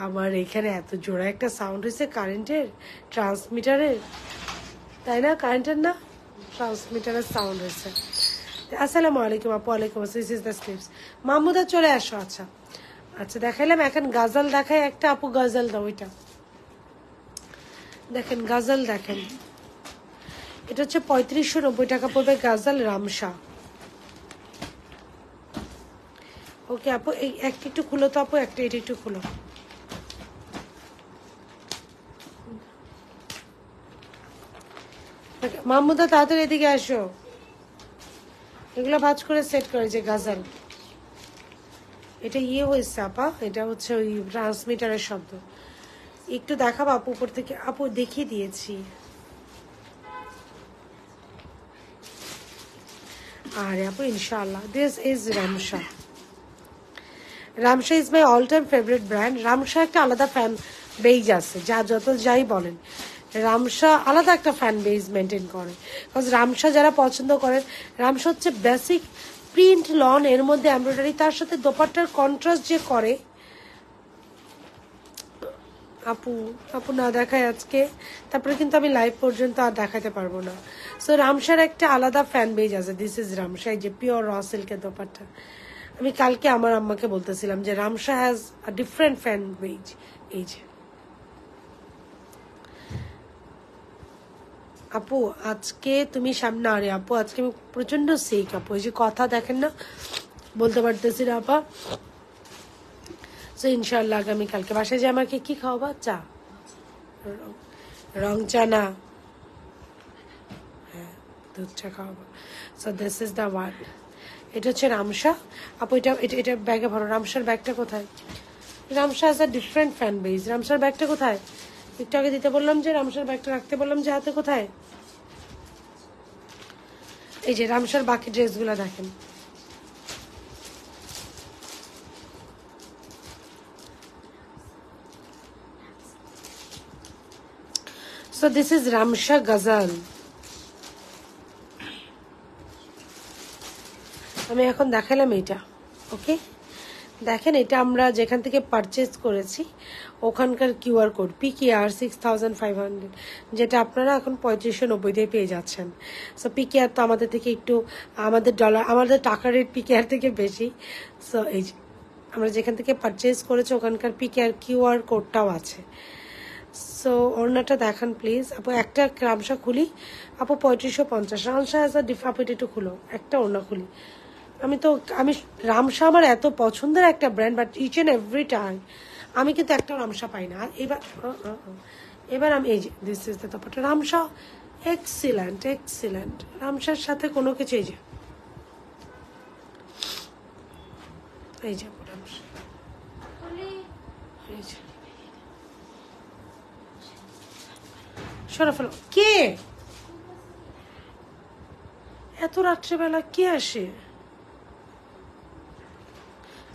আমার এখানে এত জোড়া একটা সাউন্ড হয়েছে কারেন্টের, ট্রান্সমিটারের, তাই না? কারেন্টের না, ট্রান্সমিটারের সাউন্ড হয়েছে। আসসালামু আলাইকুম আপু। ওয়ালাইকুম আসসালাম। This is the sleeves. Mahmuda চলে আসো। আচ্ছা আচ্ছা দেখাইলাম, এখন গাজাল দেখাই একটা আপু, গাজাল দাও। ওইটা দেখেন, গাজাল দেখেন, এটা হচ্ছে 3590 টাকা পড়বে, গাজাল রামসা। ওকে আপু, এই একটা একটু খুলো তো আপু, এটা একটু খুলো। মাহমুদা তাড়াতাড়ি এদিকে আসো, এগুলো ভাঁজ করে সেট করে। যে গাজাল, এটা হয়েছে আপা, এটা হচ্ছে ওই ট্রান্সমিটারের শব্দ। একটু দেখাবো আপু উপর থেকে? আপু দেখিয়ে দিয়েছি। আরে আপু ইনশাআল্লাহ, this is Ramsha. Ramsha is my all time favourite brand. Ramsha একটা আলাদা ফ্যান বেজ আছে, যা যত যাই বলেন, রামসা আলাদা একটা ফ্যান বেজ মেনটেন করে। বিকজ রামসা যারা পছন্দ করেন, রামসা হচ্ছে বেসিক প্রিন্ট লন, এর মধ্যে এমব্রয়ডারি, তার সাথে দোপাট্টার কন্ট্রাস্ট যে করে। আপু না দেখায় আজকে, তারপরে কিন্তু আমি লাইভ পর্যন্ত আর দেখাতে পারবো না। সো রামসার একটা আলাদা ফ্যান বেজ আছে, দিস ইজ রামসা। এই যে পিওর র সিল্কের দোপাট্টা, আমি কালকে আমার আম্মাকে বলতেছিলাম যে Ramsha has a different fan base. এই যে আপু আজকে তুমি সামনে, আরে আপু আজকে আমি প্রচন্ড সিক আপু, এই যে কথা দেখেন না, বলতে পারতেছি না আপা। সো ইনশাল্লাহ আগামী কালকে বাসায় যে আমাকে কি খাওয়াবা? চা, রং চা না, হ্যাঁ দুধ চা খাওয়াবো। So this is the one. এটা হচ্ছে রামসা আপু, এটা ব্যাগে ভরো। রামসার ব্যাগটা কোথায়? Ramsha has a different fan base. রামসার ব্যাগটা কোথায়? একটু আগে দিতে বললাম যে রামসার ব্যাগটা রাখতে বললাম যে হাতে, কোথায়? এই যে রামসার বাকি ড্রেসগুলো দেখেন। সো দিস ইজ রামসা গজাল। আমি এখন দেখালাম এইটা, ওকে দেখেন, এটা আমরা যেখান থেকে পারচেজ করেছি ওখানকার কিউআর কোড PKR 6500, যেটা আপনারা এখন 3590 পেয়ে যাচ্ছেন। সো PKR তো আমাদের থেকে একটু, আমাদের ডলার, আমাদের টাকার রেট PKR থেকে বেশি। সো এই যে আমরা যেখান থেকে পারচেজ করেছি ওখানকার PKR কিউআর কোডটাও আছে। সো ওড়নাটা দেখান প্লিজ আপু। একটা রামসা খুলি আপু, 3550। রামসা অ্যাজ আ আপু এটা একটু খুলো, একটা ওড়না খুলি। আমি রামসা আমার এত পছন্দের একটা brand, but each and every time আমি কিন্তু একটা রামসা পাই না। আর এবার আমি এই যে this is the dupatta. Ramsha excellent, excellent. রামসার সাথে কোনো কিছু, এই যে রামসা, এই যে সরা ফেলো। কে এত রাত্রেবেলা কে আসে?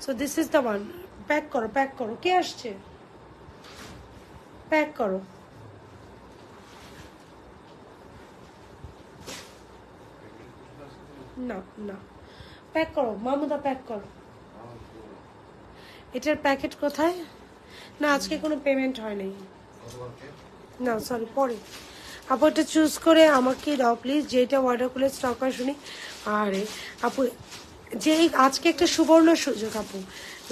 So this is the one. Pack করো, প্যাক করো। কে আসছে? প্যাক করো। না না, প্যাক করো মামুদা, প্যাক করো। এটার প্যাকেট কোথায়? না আজকে কোনো পেমেন্ট হয়নি। না সরি, পরে আপু এটা চুজ করে আমাকে দাও প্লিজ, যেটা অর্ডার করলে স্টক হয় শুনি। আরে আপু যে আজকে একটা সুবর্ণ সুযোগ আপু,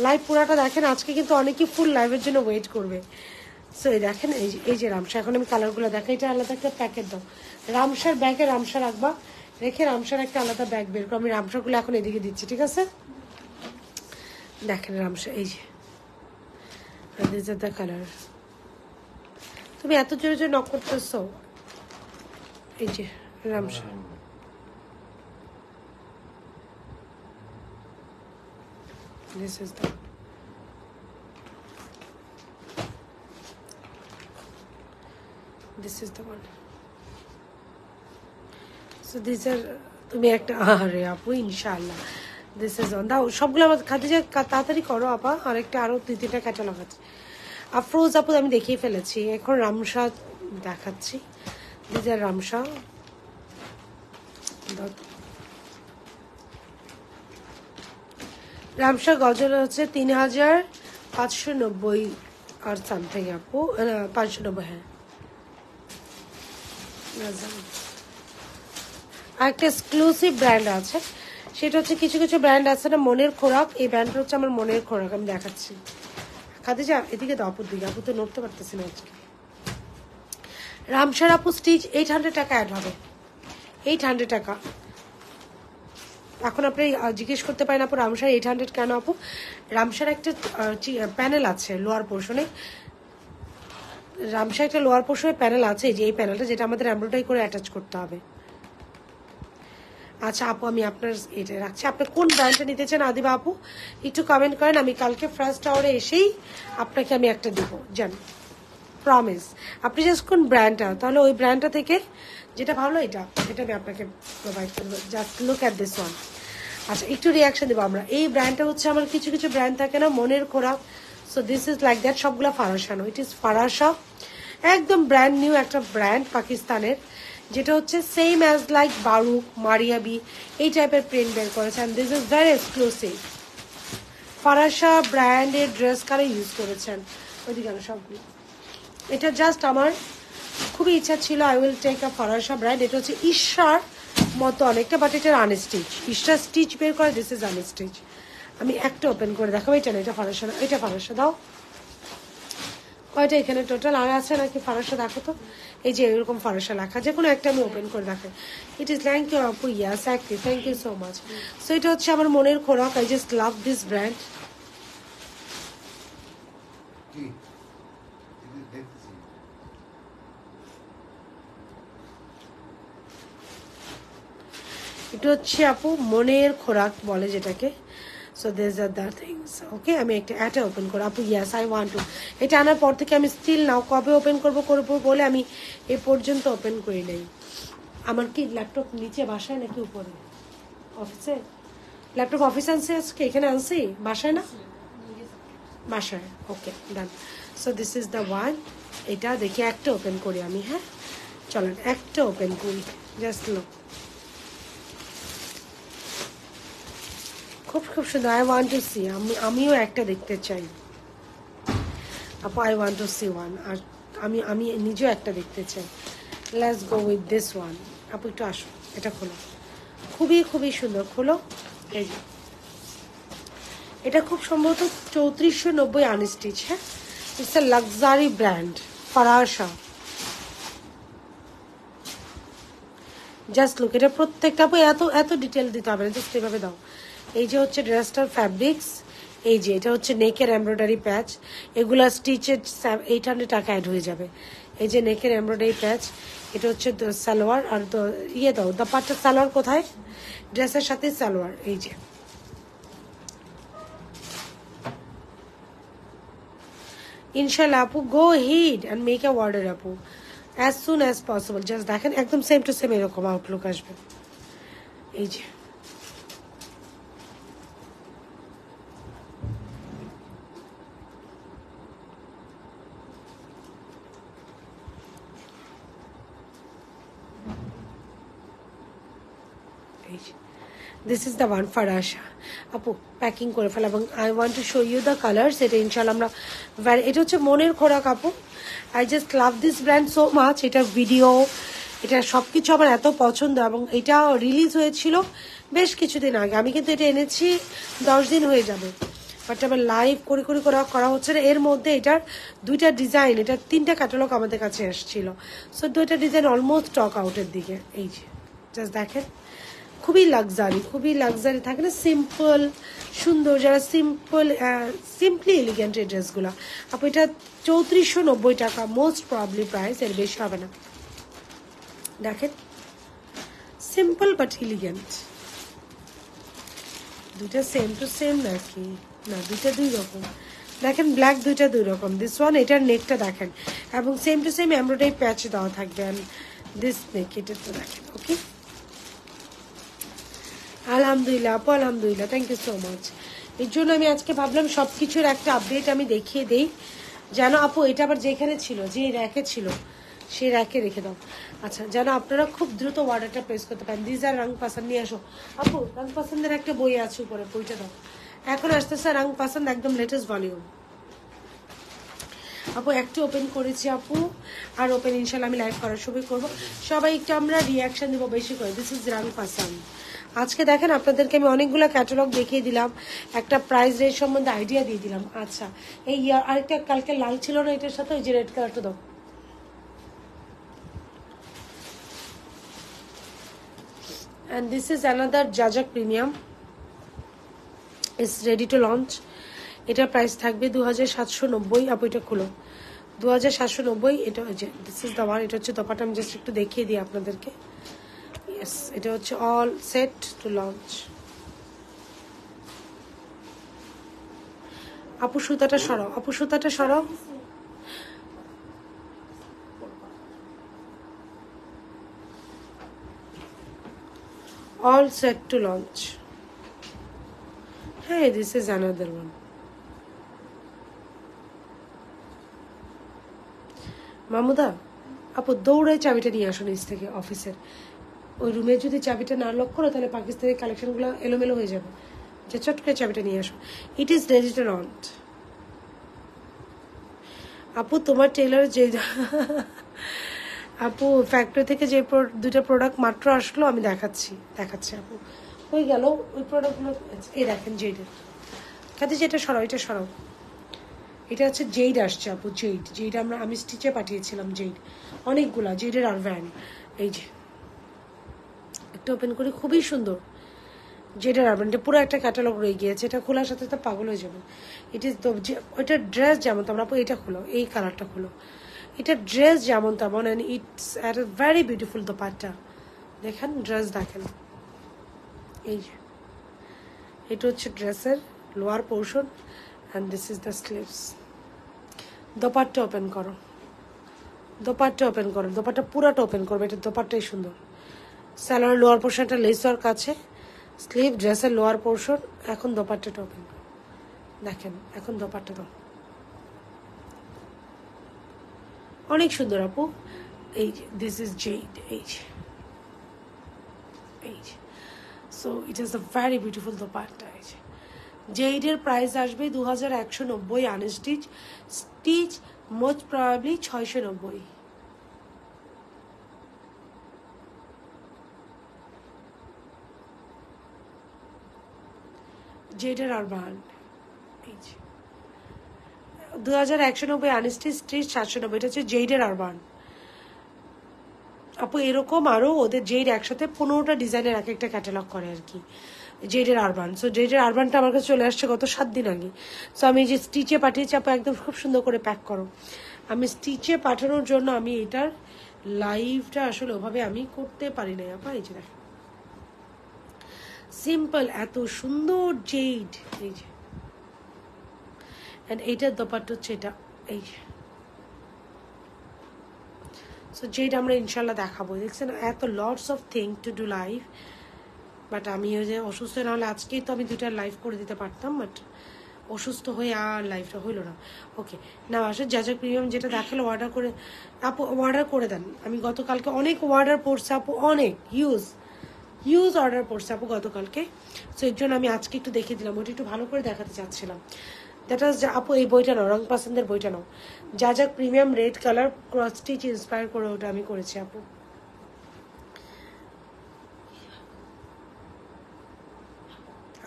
লাইভ পুরাটা দেখেন। আজকে কিন্তু অনেকেই ফুল লাইভের জন্য ওয়েট করবে। সো এই দেখেন, এই যে রামসা, এখন আমি কালারগুলো দেখেন। এটা আলাদা একটা প্যাকেট দাও। রামসার ব্যাগে রামসা রাখবা, রেখে রামসার একটা আলাদা ব্যাগ বের করো। আমি রামসাগুলো এখন এদিকে দিচ্ছি, ঠিক আছে? দেখেন রামসা, এই যে দিস ইজ দ্য কালার। তুমি এত জোরে জোরে নক করতেছো। এই যে Ramsha, this is the, this is the one. So this are, তুমি একটা, আরে আপু ইনশাআল্লাহ দিস ইজ অন। দাও সবগুলো আমার খাতে যে তাড়াতাড়ি করো আপা, আরেকটা আরো 2-3টা ক্যাটালগ আছে। আফরোজ আপু আমি দেখিয়ে ফেলেছি, এখন রামসা দেখাচ্ছি। দিস আর রামসা। রামসা গজল হচ্ছে 3590 আর সামথিং আপু, 590। হ্যাঁ আরেকটা এক্সক্লুসিভ ব্র্যান্ড আছে, সেটা হচ্ছে কিছু কিছু ব্র্যান্ড আছে না, মনের খোরাক। এই ব্র্যান্ডটা হচ্ছে আমার মনের খোরাক, আমি দেখাচ্ছি। খাদিজা এদিকে দাও, আপুর দিকে। আপু তো নড়তে পারতেছি না আজকে। রামসার আপু স্টিচ 800 টাকা অ্যাড হবে, 800 টাকা। এখন আপনি জিজ্ঞেস করতে পারেন আপু রামসার 800 কেন আপু? রামসার একটা প্যানেল আছে লোয়ার পোর্শনে, রামসার একটা লোয়ার পোর্শনে প্যানেল আছে, যে এই প্যানেলটা যেটা আমাদের এমব্রয়ডারি করে অ্যাটাচ করতে হবে। আচ্ছা আপু আমি আপনার এটা রাখছি, আপনি কোন ব্র্যান্ডটা নিতে চান আদিবা আপু একটু কমেন্ট করেন, আমি কালকে ফার্স্ট আওয়ারে এসেই আপনাকে আমি একটা দিব, জান প্রমিস। আপনি জাস্ট কোন ব্র্যান্ডটা, তাহলে ওই ব্র্যান্ডটা থেকে যেটা ভালো এটা আমি আপনাকে প্রোভাইড করবো। Just look at this one. আচ্ছা একটু রিয়াকশন দেবো আমরা। এই ব্র্যান্ডটা হচ্ছে আমার কিছু কিছু ব্র্যান্ড থাকে না মনের খোরাক, so this is like that, সবগুলো ফারাসা নো, ইট ইজ ফারাসা, একদম ব্র্যান্ড নিউ একটা ব্র্যান্ড পাকিস্তানের, যেটা হচ্ছে same as like baroque Maria B এই টাইপের প্রিন্ট বের করেছে, and this is very exclusive. Farasha ব্র্যান্ডের ড্রেস কারা ইউজ করেছেন ওইদিকে সবগুলো। এটা জাস্ট আমার খুবই ইচ্ছা ছিল I will take a Farasha brand. এটা হচ্ছে ঈশার মতো অনেকটা, বাট এটার আনস্টিচ, ঈশা স্টিচ বের করে, দিস ইজ আনস্টিচ। আমি একটা ওপেন করে দেখাবো, এটা না, এটা ফারাসা না, এটা ফারাসা দাও। কয়টা এখানে টোটাল আর আছে নাকি ফারাসা দেখো তো, এই যে এরকম ফারাসা লেখা, যে কোনো একটা আমি ওপেন করে দেখাই। ইট ইজ থ্যাংক ইউ আপু, ইয়াস একই, thank you so much. So এটা হচ্ছে আমার মনের খোরাক, I just love this brand. এটা হচ্ছে আপু মনের খোরাক বলে যেটাকে, so this are the things. Okay আমি একটা ওপেন করবো আপু, ইয়াস আই ওয়ান্ট টু। এটা আনার পর থেকে আমি স্টিল নাও কবে ওপেন করবো বলে আমি এ পর্যন্ত ওপেন করি নাই। আমার কি ল্যাপটপ নিচে বাসায় নাকি উপরে অফিসে? ল্যাপটপ অফিসে আনছি আজকে, এখানে আনছি বাসায় না, বাসায়। Okay done. So this is the one. এটা দেখি একটা ওপেন করি আমি, হ্যাঁ চলেন একটা ওপেন করি, জাস্ট লুক, খুব খুব সুন্দর। আই ওয়ান্ট টু সি, আমিও একটা দেখতে চাই আপু, I want to see one. আর আমি নিজেও একটা দেখতে চাই। Let's go with this one. আপু একটু আসো, এটা খোলো, খুবই খুবই সুন্দর, খোলো। এই যে এটা খুব সম্ভবত 3490 আনস্টিচ, হ্যাঁ it's a luxury brand Farasha. Just look, এটা প্রত্যেকটা আপু এত এত ডিটেল দিতে হবে না, জাস্ট এভাবে দাও। এই যে হচ্ছে ড্রেসটার ফ্যাব্রিক্স, এই যে এটা হচ্ছে নেকের এমব্রয়ডারি প্যাচ, এগুলা স্টিচের 800 টাকা অ্যাড হয়ে যাবে। এই যে নেকের এমব্রয়ডারি প্যাচ, এটা হচ্ছে সালোয়ার, আর ইয়ে দাও দাপারটা, সালোয়ার কোথায়, ড্রেসের সাথে সালোয়ার। এই যে ইনশাল্লাহ আপু, go ahead and make a order আপু as soon as possible. Just দেখেন একদম সেম টু সেম এরকম আউটলুক আসবে। এই যে দিস ইজ দ্য ওয়ান ফারাসা আপু, প্যাকিং করে ফেলা। এবং I want to show you the colours. এটা ইনশাল্লাহ আমরা এটা হচ্ছে মনের খোরাক আপু, I just love this brand so much. এটার ভিডিও, এটা সব কিছু আমার এত পছন্দ, এবং এটা রিলিজ হয়েছিল বেশ কিছুদিন আগে। আমি কিন্তু এটা এনেছি 10 দিন হয়ে যাবে, বাট আমার লাইভ করে করা হচ্ছে না। এর মধ্যে এটার 2টা ডিজাইন, এটার 3টা ক্যাটালগ আমাদের কাছে এসেছিল, সো 2টা ডিজাইন অলমোস্ট স্টক আউটের দিকে। এই যে জাস্ট দেখেন, খুবই লাক্সারি থাকে না, সিম্পল সুন্দর, যারা সিম্পলি এলিগেন্ট এই ড্রেসগুলো আপু। এটা 3490 টাকা, মোস্ট প্রবলি প্রাইস, এর বেশি হবে না। দেখেন সিম্পল বাট এলিগেন্ট, দুইটা সেম টু সেম নাকি না, দুইটা দুই রকম। দেখেন ব্ল্যাক দুইটা দুই রকম, দিস ওয়ান এটার নেকটা দেখেন, এবং সেম টু সেম এমব্রয়ডারি প্যাচ দেওয়া থাকবে, অ্যান্ড দিস নেক এটা তো দেখেন। ওকে আলহামদুলিল্লাহ আপু, আলহামদুলিল্লাহ, থ্যাংক ইউ সো মাচ। এর জন্য আমি আজকে ভাবলাম সব কিছুর একটা আপডেট আমি দেখিয়ে দেই, যেন আপু এটা আবার যেখানে ছিল, যে র্যাকে ছিল সেই র্যাকে রেখে দাও। আচ্ছা যেন আপনারা খুব দ্রুত অর্ডারটা প্লেস করতে পারেন। দিস আর রং পাসান্দ নিয়ে আসো আপু, রং পাসান্দের একটা বই আছে উপরে, বইটা দাও। এখন আসতেছে রং পাসান্দ, একদম লেটেস্ট ভলিউম আপু। একটু ওপেন করেছি আপু, আর ওপেন ইনশাল্লাহ আমি লাইভ করার সময় করবো। সবাই একটু আমরা রিয়াকশন দেবো বেশি করে। This is Rang Pasand. আজকে দেখেন আপনাদেরকে আমি অনেকগুলো ক্যাটালগ দেখিয়ে দিলাম, একটা প্রাইস রেট সম্বন্ধে আইডিয়া দিয়ে দিলাম। আচ্ছা এই আরেকটা কালকে লাল ছিল না এটার সাথে, ওই যে রেড কালারটা দাও। and this is another Jajak Premium. It's ready to launch. এটা প্রাইস থাকবে 2790। আপু এটা খুলো, 2790। এটা হচ্ছে দিস ইজ দ্য ওয়ান। এটা হচ্ছে দোপাট্টা, আমি জাস্ট একটু দেখিয়ে দিই আপনাদেরকে। ইয়েস, এটা হচ্ছে অল সেট টু লঞ্চ। আপু সুতাটা সরাও, আপু সুতাটা সরাও। all set to launch. Hey, this is another one. মামুদা আপু দৌড়ায় চাবিটা নিয়ে আসো নিচ থেকে অফিসের। ওই রুমে যদি চাবিটা না লক করো তাহলে পাকিস্তানি কালেকশনগুলো এলোমেলো হয়ে যাবে। যে চট করে চাবিটা নিয়ে আসো। It is ready to launch. আপু তোমার টেলার যে আপু ফ্যাক্টরি থেকে যে দুটো প্রোডাক্ট মাত্র আসলো আমি দেখাচ্ছি আপু। হয়ে গেল ওই প্রোডাক্টগুলো। এই দেখেন জেডের কাছে, যেটা সরাও, এটা সরাও। এটা হচ্ছে জেড আসছে আপু, জেড আমি স্টিচে পাঠিয়েছিলাম। জেড অনেকগুলা, জেডের আর ভ্যান। এই যে একটা ওপেন করে, খুবই সুন্দর জেডের আর ভ্যান। এটা পুরো একটা ক্যাটালগ রয়ে গিয়েছে, এটা খোলার সাথে তো পাগল হয়ে যাবে। ইট ইজ ওইটা ড্রেস যেমন তেমন আপু, এটা খোলো, এই কালারটা খোলো। এটা ড্রেস যেমন তেমন, and it's at a very beautiful dupatta. দেখেন ড্রেস, দেখেন এই যে এটা হচ্ছে ড্রেসের lower portion, and this is the sleeves. Dupatta open করো, দোপাট্টা ওপেন করো, দোপাট্টা পুরাটা ওপেন করবে। এটা দোপাট্টাই সুন্দর। স্যালোয়ার লোয়ার পোর্শনটা লেস ওয়ার্ক আছে, স্লিভ ড্রেসের লোয়ার পোর্শন। এখন দোপাট্টাটা ওপেন করো, দেখেন এখন দোপাট্টাটা অনেক সুন্দর আপু। এই যে দিস ইজ জেড, এই যে so it is a very beautiful dupatta. এই যে জেডের প্রাইস আসবে 2190 আনস্টিচ, স্টিচ মোস্ট প্রবাবলি 690। জেডের আরবান, এই যে 2190 আনস্টিচ, স্টিচ 790। এটা হচ্ছে জেডের আরবান আপু। এরকম আরো ওদের জেড একসাথে 15টা ডিজাইনের এক একটা ক্যাটালগ করে আর কি, জেডের আরবান। সো জেডের আরবানটা আমার কাছে চলে আসছে গত 7 দিন আগে। সো আমি যে স্টিচে পাঠিয়েছি আপু, একদম খুব সুন্দর করে প্যাক করো। আমি স্টিচে পাঠানোর জন্য আমি এটার লাইভটা আসলে ওভাবে আমি করতে পারি না আপা। এই যে দেখেন সিম্পল, এত সুন্দর জেড। এই যে এন্ড এইটার দোপাট্টা হচ্ছে এটা, এই যে সো যেটা আমরা ইনশাল্লাহ দেখাবো। দেখছেন এত lots of thing to do live, but আমি ওই যে অসুস্থ না হলে আজকেই তো আমি 2টা লাইভ করে দিতে পারতাম, বাট অসুস্থ হয়ে আর লাইভটা হইলো না। ওকে না আসলে জাজাক প্রিমিয়াম যেটা দেখালো অর্ডার করে আপু, অর্ডার করে দেন। আমি গতকালকে অনেক অর্ডার পড়ছে আপু, অনেক হিউজ অর্ডার পড়ছে আপু গতকালকে। সো এর জন্য আমি আজকে একটু দেখিয়ে দিলাম, ওটা একটু ভালো করে দেখাতে চাচ্ছিলাম। দ্যাট ওয়াজ আপু এই বইটা নাও, রং পছন্দের বইটা নাও। Jazak premium red colour cross stitch inspire করে ওটা আমি করেছি আপু।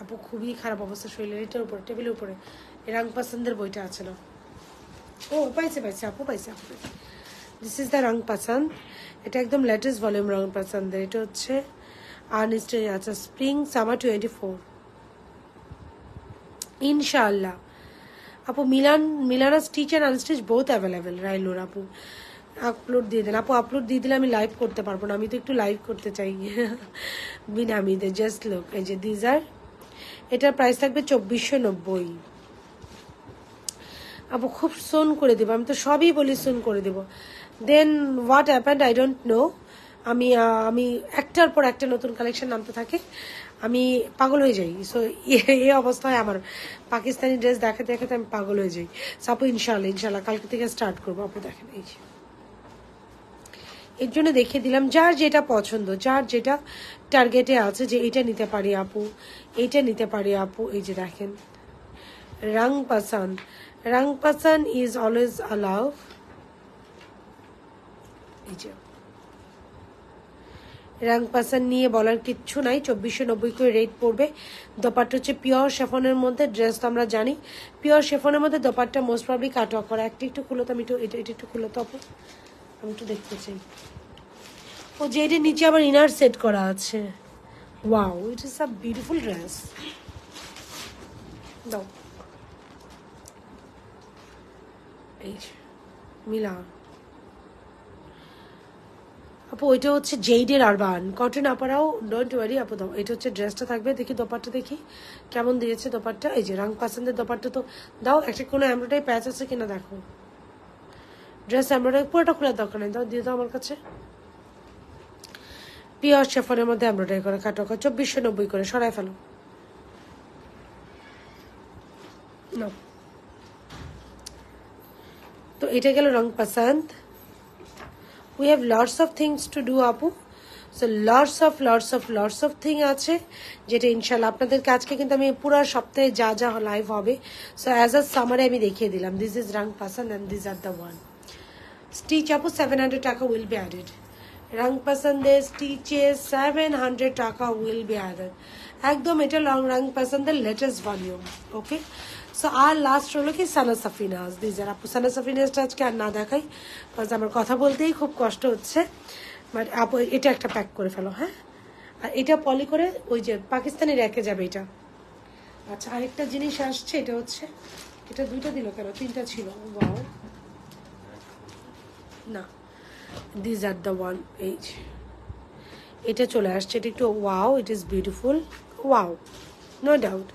আপু খুবই খারাপ অবস্থা শরীরের, এটার উপরে টেবিলের উপরে রং পছন্দের বইটা আছে না। ও পাইছে আপু, পাইছে। দিস ইজ দ্য রং পছন্দ। এটা একদম লেটেস্ট ভলিউম রং পছন্দের। এটা হচ্ছে আনস্টেজ আছে, স্প্রিং সামার 24 ইনশাআল্লাহ। আপু মিলানা stitch and unstitch both available. রাইলুর আপু আপলোড দিয়ে দেন আপু, আপলোড দিয়ে দিলে আমি লাইভ করতে পারবো না। আমি তো একটু লাইভ করতে চাই বিনামিতে। জাস্ট লুক, এই যে দিস আর, এটার প্রাইস থাকবে 2490 আপু। খুব সোন করে দেবো, আমি তো সবই বলি সোন করে দেবো। Then what happened I don't know. আমি একটার পর একটা নতুন কালেকশন নামতে থাকে, আমি পাগল হয়ে যাই। সো এই অবস্থায় আমার পাকিস্তানি ড্রেস দেখাতে দেখাতে আমি পাগল হয়ে যাই। আপু ইনশাল্লাহ কালকে থেকে স্টার্ট করবো আপু। দেখেন এই যে এর জন্য দেখিয়ে দিলাম, যার যেটা পছন্দ, যার যেটা টার্গেটে আছে যে এটা নিতে পারি আপু, এইটা নিতে পারি আপু। এই যে দেখেন রং পছন্দ ইজ অলওয়েজ অ্যালাউ। এই যে রং পছন্দ নিয়ে বলার কিচ্ছু নাই। 2490 করে রেট পড়বে। দোপাট্টা হচ্ছে পিওর শেফনের মধ্যে, ড্রেস তো আমরা জানি পিওর শেফনের মধ্যে। Dupatta most probably cut off করা। একটু খুলো তো, আমি এটা একটু খুলো তো আপু, আমি একটু দেখতে চাই। ও যে এটার নিচে আবার ইনার সেট করা আছে। Wow, it is a beautiful dress. দাও এই মিলা আপু, ওইটা হচ্ছে জেইডের আরবান কটন। আপারাও ডোন্ট ওয়ারি আপু, দাও। এটা হচ্ছে ড্রেসটা থাকবে, দেখি দোপাট্টা দেখি কেমন দিয়েছে দোপাট্টা। এই যে রং পছন্দের দোপাট্টা তো দাও। একটা কোনো এমব্রয়ডারি প্যাচ আছে কিনা দেখো। ড্রেস এমব্রয়ডারি পুরোটা খোলার দরকার নেই, দাও দিয়ে দাও আমার কাছে। পিওর শেফনের মধ্যে এমব্রয়ডারি করে কাটো 2490 করে, সরাই ফেলো না। তো এটা গেল রং পছন্দ। We have lots of things to do আপু, সো lots of thing আছে, যেটা ইনশাল্লাহ আপনাদেরকে আজকে কিন্তু আমি পুরো সপ্তাহে যা যা লাইভ হবে, সো অ্যাজ আ সামারে আমি দেখিয়ে দিলাম। দিস ইজ রং পছন্দ and this are the one stitch আপু। 700 টাকা উইল বি অ্যাডেড। রং পছন্দের স্টিচে 700 টাকা উইল বি অ্যাডেড। একদম এটা রং পছন্দের লেটেস্ট ভলিউম। ওকে, সো আর লাস্ট হলো কি সানা সাফিনাজ। দিজার আপু সানা সাফিনাজটা আজকে আর না দেখাই, বিকজ আমার কথা বলতেই খুব কষ্ট হচ্ছে। বাট আপু এটা একটা প্যাক করে ফেলো, হ্যাঁ। আর এটা পলি করে ওই যে পাকিস্তানি র্যাকে যাবে এটা। আচ্ছা, আরেকটা জিনিস আসছে, এটা হচ্ছে, এটা দুইটা দিল কেন, তিনটা ছিল। ওয়াও, না দিস আর দ্য ওয়ান। এই এটা চলে আসছে, এটা একটু wow, it is beautiful. Wow, no doubt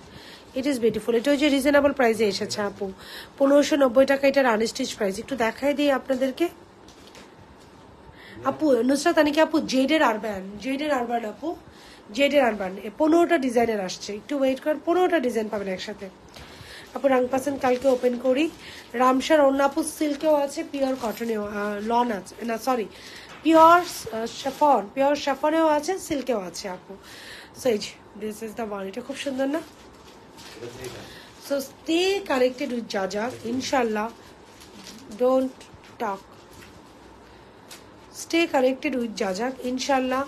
it is beautiful. এটা ওই যে রিজনেবল প্রাইসে এসেছে আপু, 1590 টাকা এটার আনস্টিচ প্রাইস। একটু দেখাই দিই আপনাদেরকে আপু। নুসরাত আনিকে আপু, জেডের আরবান আপু, জেডের আরবান 15টা ডিজাইনের আসছে, একটু ওয়েট কর, 15টা ডিজাইন পাবেন একসাথে আপু। রং পাসেন্ট কালকে ওপেন করি। রামসার অন্য আপু সিল্কেও আছে, পিওর কটনেও লন আছে, না সরি পিওর শেফনেও আছে, সিল্কেও আছে আপু। So this is the one. এটা খুব সুন্দর না? So stay connected with Jazak ইনশাল্লাহ, don't talk, stay connected with Jazak ইনশাল্লাহ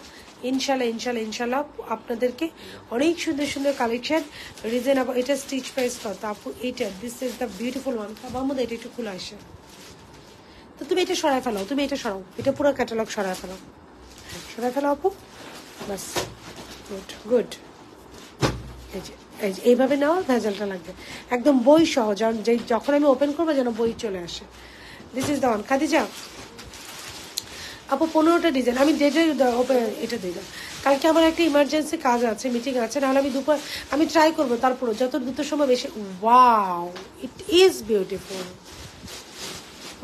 ইনশাল্লাহ আপনাদেরকে অনেক সুন্দর সুন্দর কালেকশন রিজনেবল। এটা স্টিচ প্রাইস কত আপু? এটা this is the beautiful one. বাবার মধ্যে এটা একটু খুলে আসে, তো তুমি এটা সরাই ফেলাও, তুমি এটা সরাও, এটা পুরো ক্যাটালগ সরাই ফেলাও, সরাই ফেলাও আপু, বাস। Good good. এই যে এইভাবে নেওয়া ভেজালটা লাগবে একদম বই সহ, যখন আমি ওপেন করবো যেন বই চলে আসে। This is the one. Khadija আপু 15টা ডিজাইন আমি এটা দিলাম। কালকে আমার একটা ইমার্জেন্সি কাজ আছে, মিটিং আছে, নাহলে আমি দুপুর আমি ট্রাই করবো, তারপরে যত দ্রুত সময় বেশি। Wow, it is beautiful.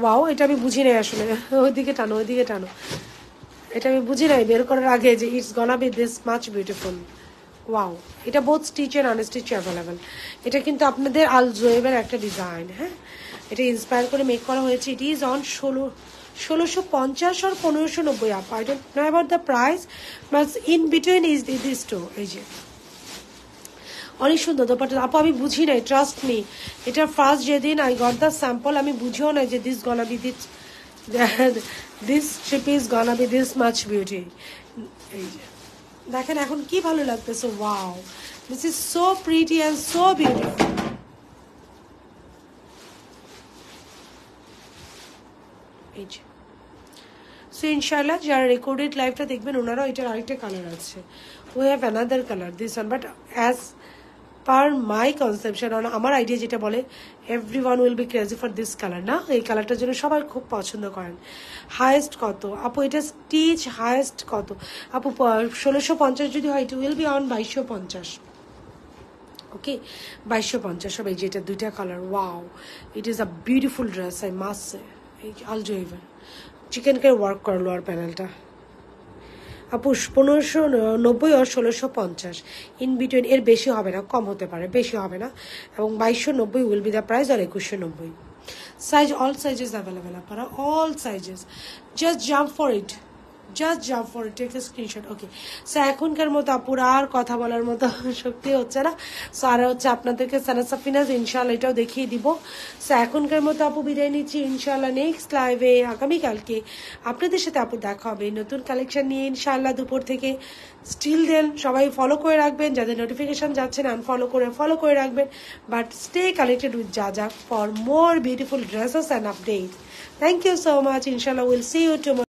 Wow, এটা আমি বুঝি নাই আসলে, ওইদিকে টানো, ওইদিকে টানো, এটা আমি বুঝি নাই বের করার আগে যে it's gonna be this much beautiful. Wow, এটা both stitch and unstitch available. এটা কিন্তু আপনাদের আল জোয়েবের একটা ডিজাইন, হ্যাঁ, এটা ইন্সপায়ার করে মেক করা হয়েছে। ইট ইজ অন 1650 আর 1590 up. I don't know about the price, but in between is this two. এই যে অনেক সুন্দর দোপাট্টা আপু, আমি বুঝি নাই, ট্রাস্ট মি। এটা ফার্স্ট যেদিন আই গট দ্য স্যাম্পল, আমি বুঝিও নাই যে this gonna be this trip is gonna be this much beauty. এই যে দেখেন এখন কি ভালো লাগতেছে। Wow, this is so pretty and so beautiful. এই যে সো ইনশাল্লাহ যারা রেকর্ডেড লাইভটা দেখবেন ওনারাও এটার আরেকটা কালার আছে। We have another colour this one, but as per my conception, আমার আইডিয়া যেটা বলে every one will be crazy for this colour না, এই কালারটার জন্য সবাই খুব পছন্দ করেন। হায়েস্ট কত আপু এটা স্টিচ? হায়েস্ট কত আপু? 1650 যদি হয়, ইট উইল বি অন 2250। ওকে, 2250 হবে। যেটা দুইটা colour. Wow, it is a beautiful dress, I must say. এই আলজোয়েভার চিকেন কে ওয়ার্ক করলো আর প্যানেলটা আপু 1590 আর 1650 ইন বিটুইন, এর বেশি হবে না, কম হতে পারে, বেশি হবে না। এবং 2290 উইল বি দ্য প্রাইস, আর 2190 সাইজ। অল সাইজেস অ্যাভেলেবেল আপনারা, all sizes. Just jump for it, take a screenshot. Okay, so এখনকার মতো আপুর আর কথা বলার মতো শক্তি হচ্ছে না। সো আর হচ্ছে আপনাদেরকে সানা সাফিনাজ ইনশাল্লাহ এটাও দেখিয়ে দিব। সো এখনকার মতো আপু বিদায় নিচ্ছি, ইনশাল্লাহ নেক্সট লাইভে আগামীকালকে আপনাদের সাথে আপু দেখা হবে নতুন কালেকশন নিয়ে ইনশাল্লাহ দুপুর থেকে। স্টিল দেন সবাই ফলো করে রাখবেন, যাদের নোটিফিকেশন যাচ্ছে না আনফলো করে ফলো করে রাখবেন, but stay connected with Jazak for more beautiful dresses and update. Thank you so much. ইনশাল্লাহ উইল সি ইউ টুমরো।